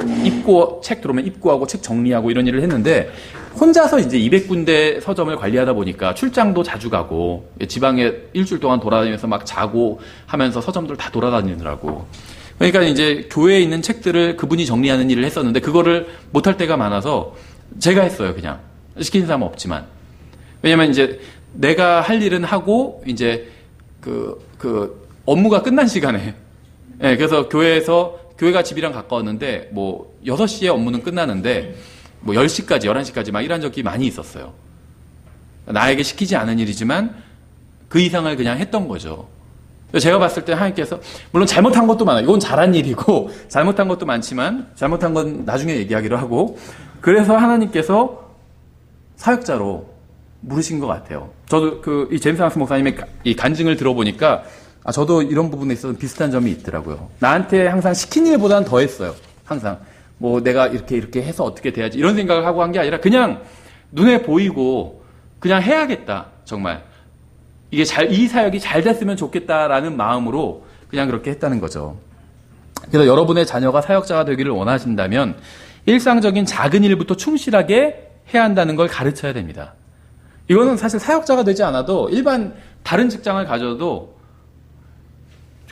책 들어오면 입고하고 책 정리하고 이런 일을 했는데 혼자서 이제 200군데 서점을 관리하다 보니까 출장도 자주 가고 지방에 일주일 동안 돌아다니면서 막 자고 하면서 서점들 다 돌아다니느라고. 그러니까 이제 교회에 있는 책들을 그분이 정리하는 일을 했었는데 그거를 못할 때가 많아서 제가 했어요. 그냥 시키는 사람은 없지만. 왜냐면 이제 내가 할 일은 하고 이제 업무가 끝난 시간에 그래서 교회가 집이랑 가까웠는데 뭐 6시에 업무는 끝나는데 뭐 10시까지 11시까지 막 일한 적이 많이 있었어요. 나에게 시키지 않은 일이지만 그 이상을 그냥 했던 거죠. 제가 봤을 때 하나님께서 물론 잘못한 것도 많아요. 이건 잘한 일이고 잘못한 것도 많지만 잘못한 건 나중에 얘기하기로 하고 그래서 하나님께서 사역자로 물으신 것 같아요. 저도 이 제임스 랑스 목사님의 이 간증을 들어보니까 저도 이런 부분에 있어서 비슷한 점이 있더라고요. 나한테 항상 시킨 일보다는 더 했어요. 항상 뭐 내가 이렇게 해서 어떻게 돼야지 이런 생각을 하고 한 게 아니라 그냥 눈에 보이고 그냥 해야겠다. 정말 이 사역이 잘 됐으면 좋겠다라는 마음으로 그냥 그렇게 했다는 거죠. 그래서 여러분의 자녀가 사역자가 되기를 원하신다면 일상적인 작은 일부터 충실하게 해야 한다는 걸 가르쳐야 됩니다. 이거는 사실 사역자가 되지 않아도 일반 다른 직장을 가져도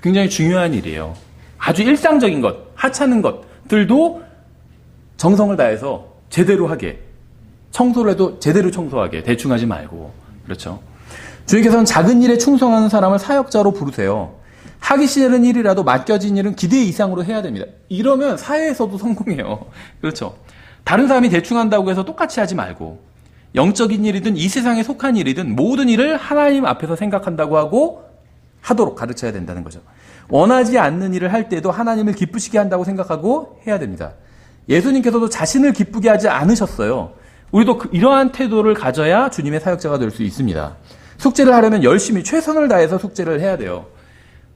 굉장히 중요한 일이에요. 아주 일상적인 것, 하찮은 것들도 정성을 다해서 제대로 하게, 청소를 해도 제대로 청소하게, 대충 하지 말고. 그렇죠. 주님께서는 작은 일에 충성하는 사람을 사역자로 부르세요. 하기 싫은 일이라도 맡겨진 일은 기대 이상으로 해야 됩니다. 이러면 사회에서도 성공해요. 그렇죠. 다른 사람이 대충 한다고 해서 똑같이 하지 말고, 영적인 일이든 이 세상에 속한 일이든 모든 일을 하나님 앞에서 생각한다고 하고 하도록 가르쳐야 된다는 거죠. 원하지 않는 일을 할 때도 하나님을 기쁘시게 한다고 생각하고 해야 됩니다. 예수님께서도 자신을 기쁘게 하지 않으셨어요. 우리도 이러한 태도를 가져야 주님의 사역자가 될 수 있습니다. 숙제를 하려면 열심히 최선을 다해서 숙제를 해야 돼요.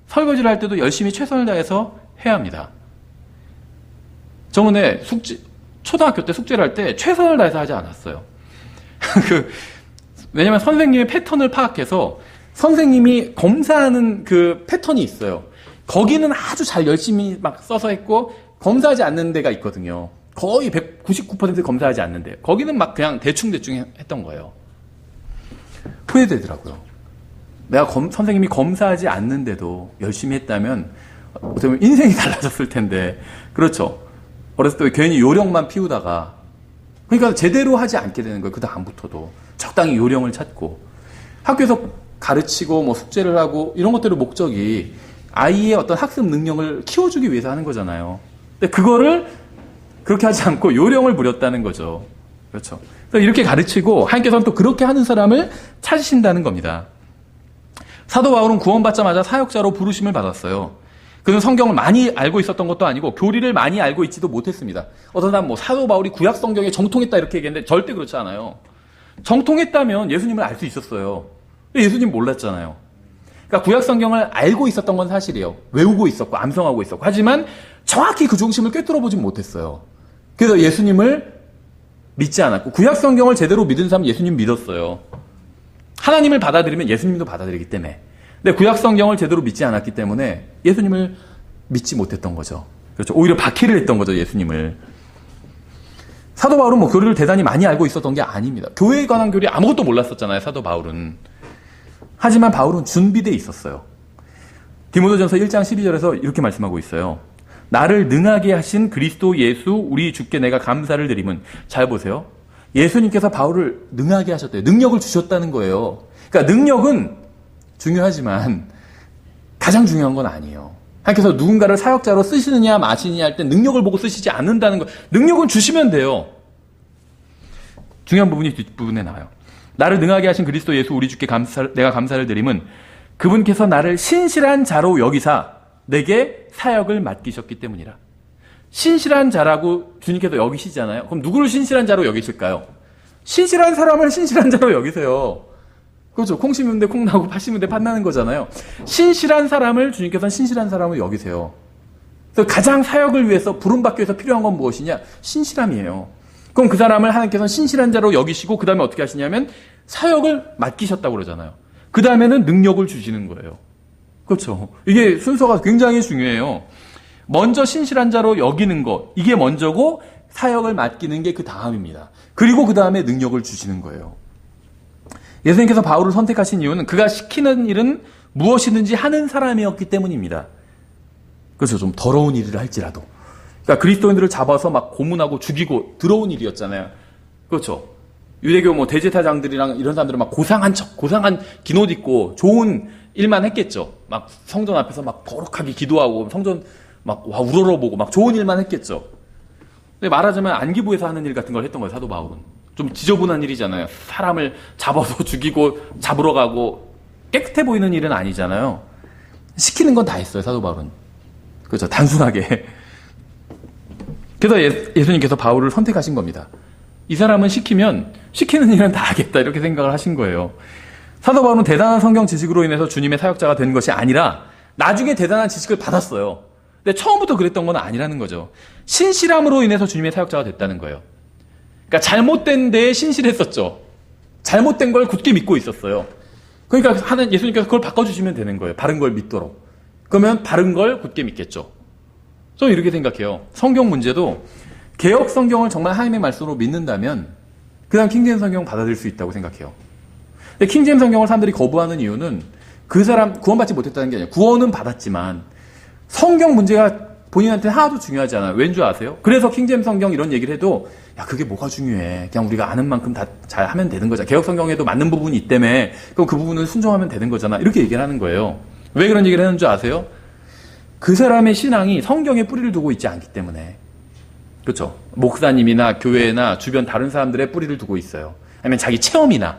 설거지를 할 때도 열심히 최선을 다해서 해야 합니다. 저번에 초등학교 때 숙제를 할 때 최선을 다해서 하지 않았어요. 왜냐면 선생님의 패턴을 파악해서 선생님이 검사하는 그 패턴이 있어요. 거기는 아주 잘 열심히 막 써서 했고, 검사하지 않는 데가 있거든요. 거의 199% 검사하지 않는데, 거기는 막 그냥 대충 했던 거예요. 후회되더라고요. 내가 선생님이 검사하지 않는데도 열심히 했다면, 어떻게 보면 인생이 달라졌을 텐데, 그렇죠. 어렸을 때 괜히 요령만 피우다가, 그러니까 제대로 하지 않게 되는 거예요. 그 다음부터도. 적당히 요령을 찾고. 학교에서 가르치고, 뭐 숙제를 하고, 이런 것들의 목적이 아이의 어떤 학습 능력을 키워주기 위해서 하는 거잖아요. 근데 그거를 그렇게 하지 않고 요령을 부렸다는 거죠. 그렇죠. 그래서 이렇게 가르치고, 하나님께서는 또 그렇게 하는 사람을 찾으신다는 겁니다. 사도 바울은 구원받자마자 사역자로 부르심을 받았어요. 그는 성경을 많이 알고 있었던 것도 아니고 교리를 많이 알고 있지도 못했습니다. 어떤 사람 사도 바울이 구약 성경에 정통했다 이렇게 얘기했는데 절대 그렇지 않아요. 정통했다면 예수님을 알 수 있었어요. 예수님 몰랐잖아요. 그러니까 구약 성경을 알고 있었던 건 사실이에요. 외우고 있었고 암송하고 있었고. 하지만 정확히 그 중심을 꿰뚫어 보진 못했어요. 그래서 예수님을 믿지 않았고, 구약 성경을 제대로 믿은 사람은 예수님 믿었어요. 하나님을 받아들이면 예수님도 받아들이기 때문에. 근데 구약 성경을 제대로 믿지 않았기 때문에 예수님을 믿지 못했던 거죠. 그렇죠. 오히려 박해를 했던 거죠, 예수님을. 사도 바울은 뭐 교리를 대단히 많이 알고 있었던 게 아닙니다. 교회에 관한 교리 아무것도 몰랐었잖아요, 사도 바울은. 하지만 바울은 준비되어 있었어요. 디모데전서 1장 12절에서 이렇게 말씀하고 있어요. 나를 능하게 하신 그리스도 예수 우리 주께 내가 감사를 드림은. 잘 보세요. 예수님께서 바울을 능하게 하셨대요. 능력을 주셨다는 거예요. 그러니까 능력은 중요하지만 가장 중요한 건 아니에요. 하나님께서 누군가를 사역자로 쓰시느냐 마시느냐 할 때 능력을 보고 쓰시지 않는다는 거. 능력은 주시면 돼요. 중요한 부분이 뒷부분에 나와요. 나를 능하게 하신 그리스도 예수 우리 주께 내가 감사를 드림은 그분께서 나를 신실한 자로 여기사 내게 사역을 맡기셨기 때문이라. 신실한 자라고 주님께서 여기시잖아요. 그럼 누구를 신실한 자로 여기실까요? 신실한 사람을 신실한 자로 여기세요. 그렇죠. 콩 심으면 돼 콩 나고 팥 심으면 돼 팥 나는 거잖아요. 신실한 사람을 주님께서는 신실한 사람을 여기세요. 그래서 가장 사역을 위해서 부름받기 위해서 필요한 건 무엇이냐? 신실함이에요. 그럼 그 사람을 하나님께서는 신실한 자로 여기시고 그 다음에 어떻게 하시냐면 사역을 맡기셨다고 그러잖아요. 그 다음에는 능력을 주시는 거예요. 그렇죠. 이게 순서가 굉장히 중요해요. 먼저 신실한 자로 여기는 것, 이게 먼저고 사역을 맡기는 게 그 다음입니다. 그리고 그 다음에 능력을 주시는 거예요. 예수님께서 바울을 선택하신 이유는 그가 시키는 일은 무엇이든지 하는 사람이었기 때문입니다. 그래서 좀 더러운 일을 할지라도. 그러니까 그리스도인들을 잡아서 막 고문하고 죽이고 더러운 일이었잖아요. 그렇죠. 유대교 뭐 대제사장들이랑 이런 사람들은 막 고상한 긴 옷 입고 좋은 일만 했겠죠. 막 성전 앞에서 막 거룩하게 기도하고 성전 막 우러러보고 막 좋은 일만 했겠죠. 근데 말하자면 안기부에서 하는 일 같은 걸 했던 거예요, 사도 바울은. 좀 지저분한 일이잖아요. 사람을 잡아서 죽이고 잡으러 가고 깨끗해 보이는 일은 아니잖아요. 시키는 건 다 했어요, 사도 바울은. 그렇죠. 단순하게. 그래서 예수님께서 바울을 선택하신 겁니다. 이 사람은 시키면 시키는 일은 다 하겠다 이렇게 생각을 하신 거예요. 사도 바울은 대단한 성경 지식으로 인해서 주님의 사역자가 된 것이 아니라 나중에 대단한 지식을 받았어요. 근데 처음부터 그랬던 건 아니라는 거죠. 신실함으로 인해서 주님의 사역자가 됐다는 거예요. 그러니까 잘못된 데에 신실했었죠. 잘못된 걸 굳게 믿고 있었어요. 그러니까 예수님께서 그걸 바꿔주시면 되는 거예요. 바른 걸 믿도록. 그러면 바른 걸 굳게 믿겠죠. 저는 이렇게 생각해요. 성경 문제도 개역 성경을 정말 하나님의 말씀으로 믿는다면 그 다음 킹제임스 성경 받아들일 수 있다고 생각해요. 근데 킹제임스 성경을 사람들이 거부하는 이유는 그 사람 구원받지 못했다는 게 아니라 구원은 받았지만 성경 문제가 본인한테 하나도 중요하지 않아요. 왠 줄 아세요? 그래서 킹제임 성경 이런 얘기를 해도 야 그게 뭐가 중요해. 그냥 우리가 아는 만큼 다 잘 하면 되는 거잖아. 개혁 성경에도 맞는 부분이 있다며. 그럼 그 부분을 순종하면 되는 거잖아. 이렇게 얘기를 하는 거예요. 왜 그런 얘기를 하는 줄 아세요? 그 사람의 신앙이 성경에 뿌리를 두고 있지 않기 때문에. 그렇죠. 목사님이나 교회나 주변 다른 사람들의 뿌리를 두고 있어요. 아니면 자기 체험이나.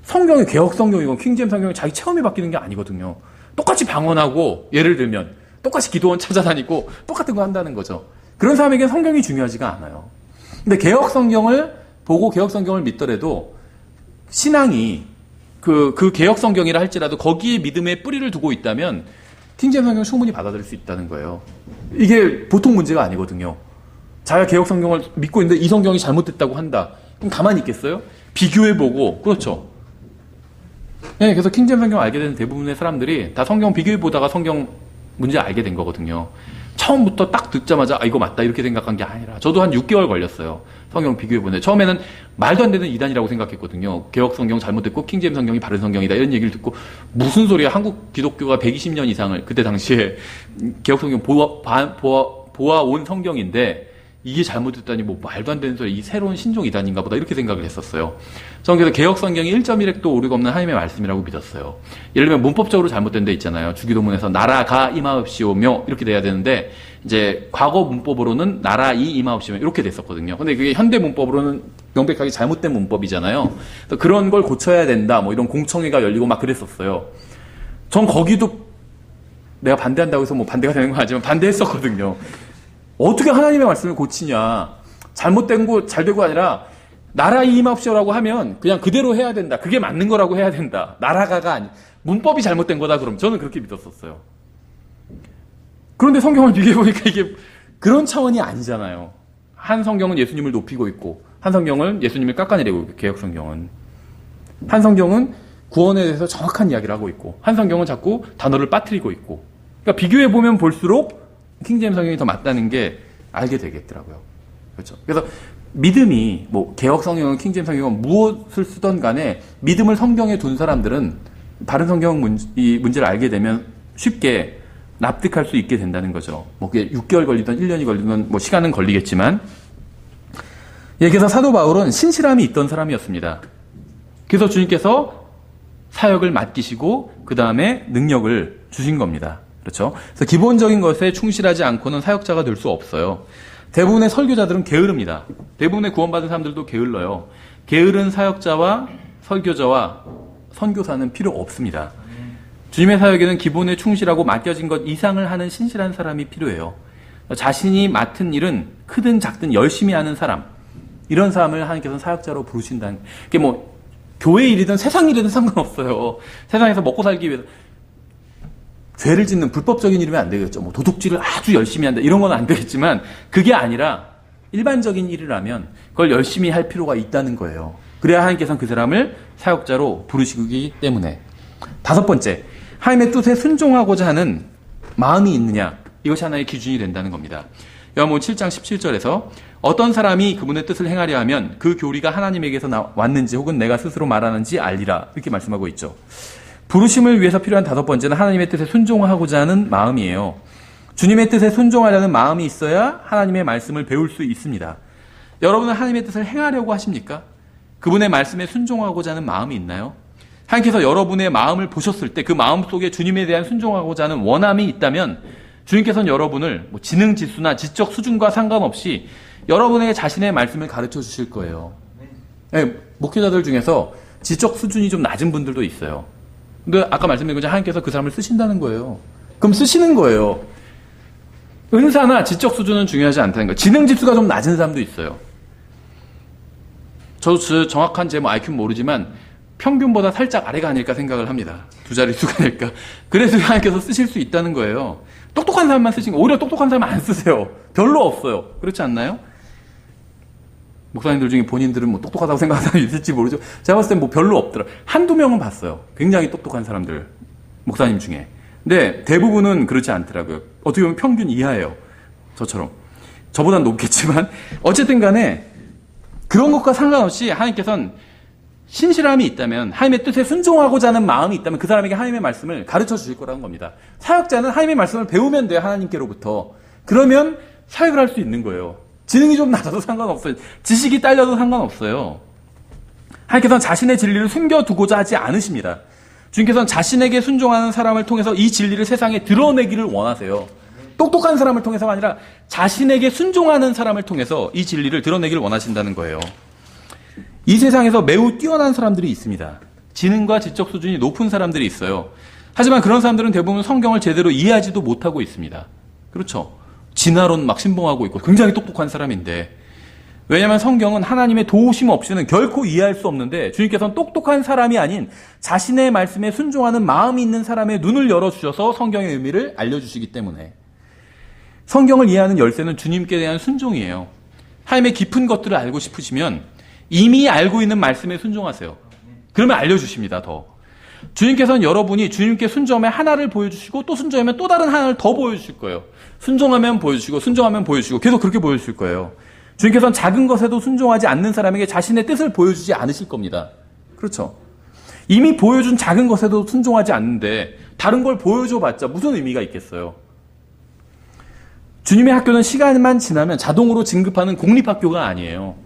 성경이 개혁 성경이고 킹제임 성경이 자기 체험이 바뀌는 게 아니거든요. 똑같이 방언하고 예를 들면 똑같이 기도원 찾아다니고 똑같은 거 한다는 거죠. 그런 사람에게는 성경이 중요하지가 않아요. 근데 개혁 성경을 보고 개혁 성경을 믿더라도 신앙이 그 개혁 성경이라 할지라도 거기에 믿음의 뿌리를 두고 있다면 킹제임 성경을 충분히 받아들일 수 있다는 거예요. 이게 보통 문제가 아니거든요. 자기가 개혁 성경을 믿고 있는데 이 성경이 잘못됐다고 한다. 그럼 가만히 있겠어요? 비교해보고 그렇죠. 네, 그래서 킹제임 성경 알게 되는 대부분의 사람들이 다 성경 비교해보다가 성경 문제 알게 된 거거든요. 처음부터 딱 듣자마자 이거 맞다 이렇게 생각한 게 아니라 저도 한 6개월 걸렸어요. 성경 비교해보는데 처음에는 말도 안 되는 이단이라고 생각했거든요. 개혁 성경 잘못됐고 킹제임 성경이 바른 성경이다 이런 얘기를 듣고 무슨 소리야. 한국 기독교가 120년 이상을 그때 당시에 개혁 성경 보아온 성경인데 이게 잘못됐다니 뭐 말도 안 되는 소리. 이 새로운 신종 이단인가 보다 이렇게 생각을 했었어요. 저는 그래서 개혁 성경이 1.1핵도 오류가 없는 하나님의 말씀이라고 믿었어요. 예를 들면 문법적으로 잘못된 데 있잖아요. 주기도문에서 나라가 임하옵시오며 이렇게 돼야 되는데 이제 과거 문법으로는 나라이 임하옵시오며 이렇게 됐었거든요. 근데 그게 현대 문법으로는 명백하게 잘못된 문법이잖아요. 그래서 그런 걸 고쳐야 된다. 뭐 이런 공청회가 열리고 막 그랬었어요. 전 거기도 내가 반대한다고 해서 뭐 반대가 되는 건 아니지만 반대했었거든요. 어떻게 하나님의 말씀을 고치냐. 잘못된 거 잘 되고 아니라 나라이 임하옵시오라고 하면 그냥 그대로 해야 된다. 그게 맞는 거라고 해야 된다. 나라가가 아니 문법이 잘못된 거다. 그럼 저는 그렇게 믿었었어요. 그런데 성경을 비교해보니까 이게 그런 차원이 아니잖아요. 한 성경은 예수님을 높이고 있고 한 성경은 예수님을 깎아내리고 있고 개혁 성경은 한 성경은 구원에 대해서 정확한 이야기를 하고 있고 한 성경은 자꾸 단어를 빠뜨리고 있고 그러니까 비교해보면 볼수록 킹제임 성경이 더 맞다는 게 알게 되겠더라고요. 그렇죠. 그래서 믿음이 뭐 개혁 성경은 킹제임 성경은 무엇을 쓰던 간에 믿음을 성경에 둔 사람들은 바른 성경 이 문제를 알게 되면 쉽게 납득할 수 있게 된다는 거죠. 뭐 그게 6개월 걸리든 1년이 걸리든 뭐 시간은 걸리겠지만 예, 그래서 사도 바울은 신실함이 있던 사람이었습니다. 그래서 주님께서 사역을 맡기시고 그 다음에 능력을 주신 겁니다. 그렇죠? 그래서 기본적인 것에 충실하지 않고는 사역자가 될 수 없어요. 대부분의 설교자들은 게으릅니다. 대부분의 구원받은 사람들도 게을러요. 게으른 사역자와 설교자와 선교사는 필요 없습니다. 주님의 사역에는 기본에 충실하고 맡겨진 것 이상을 하는 신실한 사람이 필요해요. 자신이 맡은 일은 크든 작든 열심히 하는 사람, 이런 사람을 하나님께서는 사역자로 부르신다는, 그게 뭐 교회 일이든 세상 일이든 상관없어요. 세상에서 먹고 살기 위해서 죄를 짓는 불법적인 일이면 안 되겠죠. 뭐 도둑질을 아주 열심히 한다 이런 건 안 되겠지만 그게 아니라 일반적인 일이라면 그걸 열심히 할 필요가 있다는 거예요. 그래야 하나님께서는 그 사람을 사역자로 부르시기 때문에. 5번째, 하나님의 뜻에 순종하고자 하는 마음이 있느냐, 이것이 하나의 기준이 된다는 겁니다. 요한복음 7장 17절에서 어떤 사람이 그분의 뜻을 행하려 하면 그 교리가 하나님에게서 왔는지 혹은 내가 스스로 말하는지 알리라, 이렇게 말씀하고 있죠. 부르심을 위해서 필요한 5번째는 하나님의 뜻에 순종하고자 하는 마음이에요. 주님의 뜻에 순종하려는 마음이 있어야 하나님의 말씀을 배울 수 있습니다. 여러분은 하나님의 뜻을 행하려고 하십니까? 그분의 말씀에 순종하고자 하는 마음이 있나요? 하나님께서 여러분의 마음을 보셨을 때 그 마음 속에 주님에 대한 순종하고자 하는 원함이 있다면 주님께서는 여러분을 뭐 지능 지수나 지적 수준과 상관없이 여러분의 자신의 말씀을 가르쳐 주실 거예요. 네, 목회자들 중에서 지적 수준이 좀 낮은 분들도 있어요. 근데 아까 말씀드린 것처럼 하나님께서 그 사람을 쓰신다는 거예요. 그럼 쓰시는 거예요. 은사나 지적 수준은 중요하지 않다는 거예요. 지능 지수가 좀 낮은 사람도 있어요. 저도 정확한 제 IQ는 모르지만 평균보다 살짝 아래가 아닐까 생각을 합니다. 2자릿수가 아닐까. 그래서 하나님께서 쓰실 수 있다는 거예요. 똑똑한 사람만 쓰신 거, 오히려 똑똑한 사람 안 쓰세요. 별로 없어요. 그렇지 않나요? 목사님들 중에 본인들은 뭐 똑똑하다고 생각하는 사람이 있을지 모르죠. 제가 봤을 땐 뭐 별로 없더라. 한두 명은 봤어요. 굉장히 똑똑한 사람들, 목사님 중에. 근데 대부분은 그렇지 않더라고요. 어떻게 보면 평균 이하예요. 저처럼. 저보단 높겠지만 어쨌든 간에 그런 것과 상관없이 하나님께서는 신실함이 있다면, 하나님의 뜻에 순종하고자 하는 마음이 있다면 그 사람에게 하나님의 말씀을 가르쳐 주실 거라는 겁니다. 사역자는 하나님의 말씀을 배우면 돼요, 하나님께로부터. 그러면 사역을 할 수 있는 거예요. 지능이 좀 낮아도 상관없어요. 지식이 딸려도 상관없어요. 하나님께서는 자신의 진리를 숨겨두고자 하지 않으십니다. 주님께서는 자신에게 순종하는 사람을 통해서 이 진리를 세상에 드러내기를 원하세요. 똑똑한 사람을 통해서가 아니라 자신에게 순종하는 사람을 통해서 이 진리를 드러내기를 원하신다는 거예요. 이 세상에서 매우 뛰어난 사람들이 있습니다. 지능과 지적 수준이 높은 사람들이 있어요. 하지만 그런 사람들은 대부분 성경을 제대로 이해하지도 못하고 있습니다. 그렇죠? 진화론 막 신봉하고 있고 굉장히 똑똑한 사람인데, 왜냐하면 성경은 하나님의 도우심 없이는 결코 이해할 수 없는데, 주님께서는 똑똑한 사람이 아닌 자신의 말씀에 순종하는 마음이 있는 사람의 눈을 열어주셔서 성경의 의미를 알려주시기 때문에, 성경을 이해하는 열쇠는 주님께 대한 순종이에요. 하나님의 깊은 것들을 알고 싶으시면 이미 알고 있는 말씀에 순종하세요. 그러면 알려주십니다. 더 주님께서는 여러분이 주님께 순종하면 하나를 보여주시고, 또 순종하면 또 다른 하나를 더 보여주실 거예요. 순종하면 보여주시고, 순종하면 보여주시고, 계속 그렇게 보여주실 거예요. 주님께서는 작은 것에도 순종하지 않는 사람에게 자신의 뜻을 보여주지 않으실 겁니다. 그렇죠? 이미 보여준 작은 것에도 순종하지 않는데 다른 걸 보여줘봤자 무슨 의미가 있겠어요? 주님의 학교는 시간만 지나면 자동으로 진급하는 공립학교가 아니에요.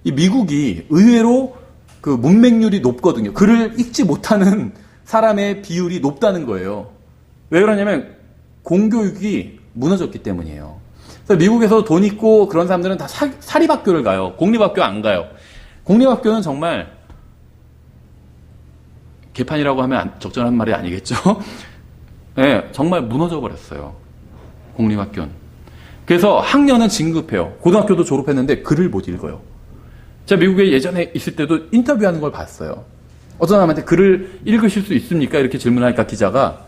이 미국이 의외로 그 문맹률이 높거든요. 글을 읽지 못하는 사람의 비율이 높다는 거예요. 왜 그러냐면 공교육이 무너졌기 때문이에요. 그래서 미국에서 돈 있고 그런 사람들은 다 사립학교를 가요. 공립학교 안 가요. 공립학교는 정말, 개판이라고 하면 적절한 말이 아니겠죠? 네, 정말 무너져 버렸어요. 공립학교는. 그래서 학년은 진급해요. 고등학교도 졸업했는데 글을 못 읽어요. 제가 미국에 예전에 있을 때도 인터뷰하는 걸 봤어요. 어떤 사람한테 글을 읽으실 수 있습니까? 이렇게 질문하니까 기자가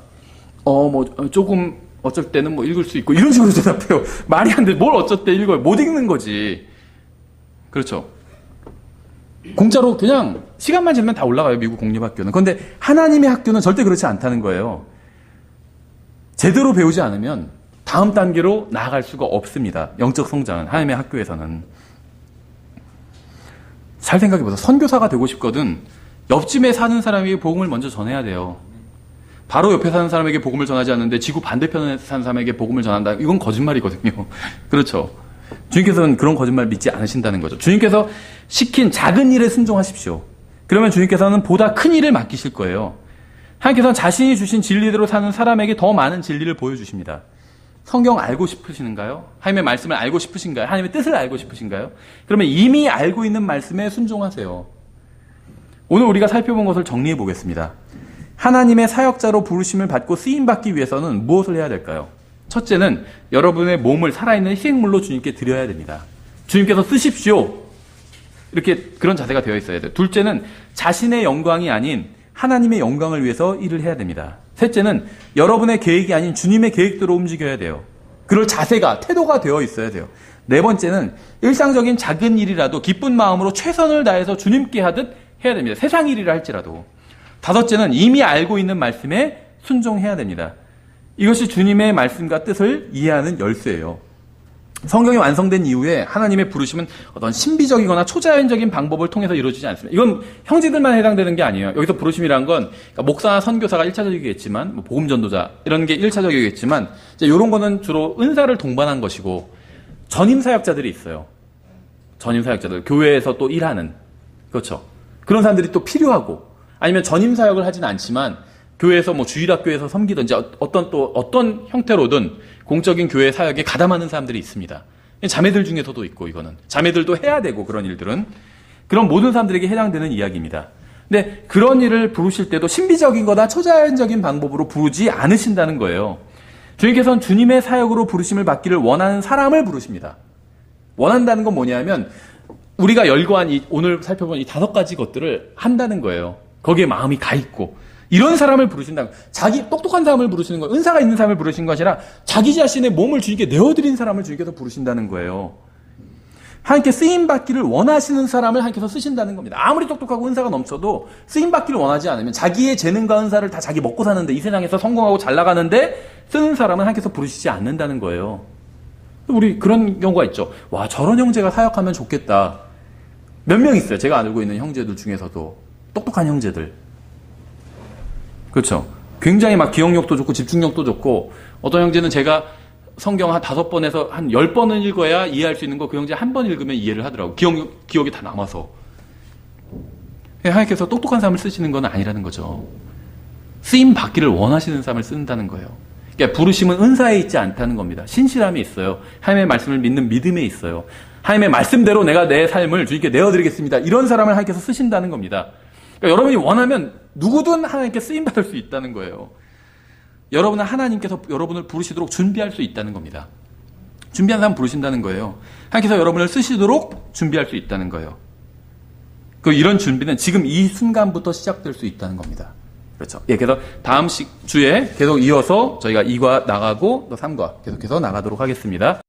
조금 어쩔 때는 뭐 읽을 수 있고 이런 식으로 대답해요. 말이 안 돼. 뭘 어쩔 때 읽어요. 못 읽는 거지. 그렇죠. 공짜로 그냥 시간만 지나면 다 올라가요. 미국 공립학교는. 그런데 하나님의 학교는 절대 그렇지 않다는 거예요. 제대로 배우지 않으면 다음 단계로 나아갈 수가 없습니다. 영적 성장은, 하나님의 학교에서는. 잘 생각해보세요. 선교사가 되고 싶거든 옆집에 사는 사람에게 복음을 먼저 전해야 돼요. 바로 옆에 사는 사람에게 복음을 전하지 않는데 지구 반대편에 사는 사람에게 복음을 전한다. 이건 거짓말이거든요. 그렇죠. 주님께서는 그런 거짓말 믿지 않으신다는 거죠. 주님께서 시킨 작은 일에 순종하십시오. 그러면 주님께서는 보다 큰 일을 맡기실 거예요. 하나님께서는 자신이 주신 진리대로 사는 사람에게 더 많은 진리를 보여주십니다. 성경 알고 싶으신가요? 하나님의 말씀을 알고 싶으신가요? 하나님의 뜻을 알고 싶으신가요? 그러면 이미 알고 있는 말씀에 순종하세요. 오늘 우리가 살펴본 것을 정리해 보겠습니다. 하나님의 사역자로 부르심을 받고 쓰임받기 위해서는 무엇을 해야 될까요? 첫째는 여러분의 몸을 살아있는 희생물로 주님께 드려야 됩니다. 주님께서 쓰십시오. 이렇게 그런 자세가 되어 있어야 돼요. 둘째는 자신의 영광이 아닌 하나님의 영광을 위해서 일을 해야 됩니다. 셋째는 여러분의 계획이 아닌 주님의 계획대로 움직여야 돼요. 그럴 자세가, 태도가 되어 있어야 돼요. 네 번째는 일상적인 작은 일이라도 기쁜 마음으로 최선을 다해서 주님께 하듯 해야 됩니다. 세상 일이라 할지라도. 다섯째는 이미 알고 있는 말씀에 순종해야 됩니다. 이것이 주님의 말씀과 뜻을 이해하는 열쇠예요. 성경이 완성된 이후에 하나님의 부르심은 어떤 신비적이거나 초자연적인 방법을 통해서 이루어지지 않습니다. 이건 형제들만 해당되는 게 아니에요. 여기서 부르심이란 건 그러니까 목사나 선교사가 1차적이겠지만 뭐 복음전도자 이런 게 1차적이겠지만 이제 이런 거는 주로 은사를 동반한 것이고 전임 사역자들이 있어요. 전임 사역자들. 교회에서 또 일하는. 그렇죠. 그런 사람들이 또 필요하고 아니면 전임 사역을 하진 않지만 교회에서 뭐 주일학교에서 섬기든지 어떤 형태로든 공적인 교회 사역에 가담하는 사람들이 있습니다. 자매들 중에서도 있고 이거는 자매들도 해야 되고 그런 일들은 그런 모든 사람들에게 해당되는 이야기입니다. 근데 그런 일을 부르실 때도 신비적인 거나 초자연적인 방법으로 부르지 않으신다는 거예요. 주님께서는 주님의 사역으로 부르심을 받기를 원하는 사람을 부르십니다. 원한다는 건 뭐냐면 우리가 열거한 오늘 살펴본 이 5가지 것들을 한다는 거예요. 거기에 마음이 가 있고 이런 사람을 부르신다. 자기 똑똑한 사람을 부르시는 거예요. 은사가 있는 사람을 부르신 것이 아니라 자기 자신의 몸을 주님께 내어드린 사람을 주님께서 부르신다는 거예요. 하나님께 쓰임받기를 원하시는 사람을 하나님께서 쓰신다는 겁니다. 아무리 똑똑하고 은사가 넘쳐도 쓰임받기를 원하지 않으면 자기의 재능과 은사를 다 자기 먹고 사는데 이 세상에서 성공하고 잘 나가는데 쓰는 사람은 하나님께서 부르시지 않는다는 거예요. 우리 그런 경우가 있죠. 와, 저런 형제가 사역하면 좋겠다. 몇 명 있어요. 제가 알고 있는 형제들 중에서도. 똑똑한 형제들. 그렇죠. 굉장히 막 기억력도 좋고 집중력도 좋고, 어떤 형제는 제가 성경 한 5번에서 한 10번은 읽어야 이해할 수 있는 거 그 형제 한 번 읽으면 이해를 하더라고. 기억이 다 남아서. 하나님께서 똑똑한 삶을 쓰시는 건 아니라는 거죠. 쓰임 받기를 원하시는 삶을 쓴다는 거예요. 그러니까 부르심은 은사에 있지 않다는 겁니다. 신실함이 있어요. 하나님의 말씀을 믿는 믿음에 있어요. 하나님의 말씀대로 내가 내 삶을 주님께 내어드리겠습니다. 이런 사람을 하나님께서 쓰신다는 겁니다. 그러니까 여러분이 원하면 누구든 하나님께 쓰임받을 수 있다는 거예요. 여러분은 하나님께서 여러분을 부르시도록 준비할 수 있다는 겁니다. 준비한 사람 부르신다는 거예요. 하나님께서 여러분을 쓰시도록 준비할 수 있다는 거예요. 이런 준비는 지금 이 순간부터 시작될 수 있다는 겁니다. 그렇죠. 예, 그래서 다음 주에 계속 이어서 저희가 2과 나가고 또 3과 계속해서 나가도록 하겠습니다.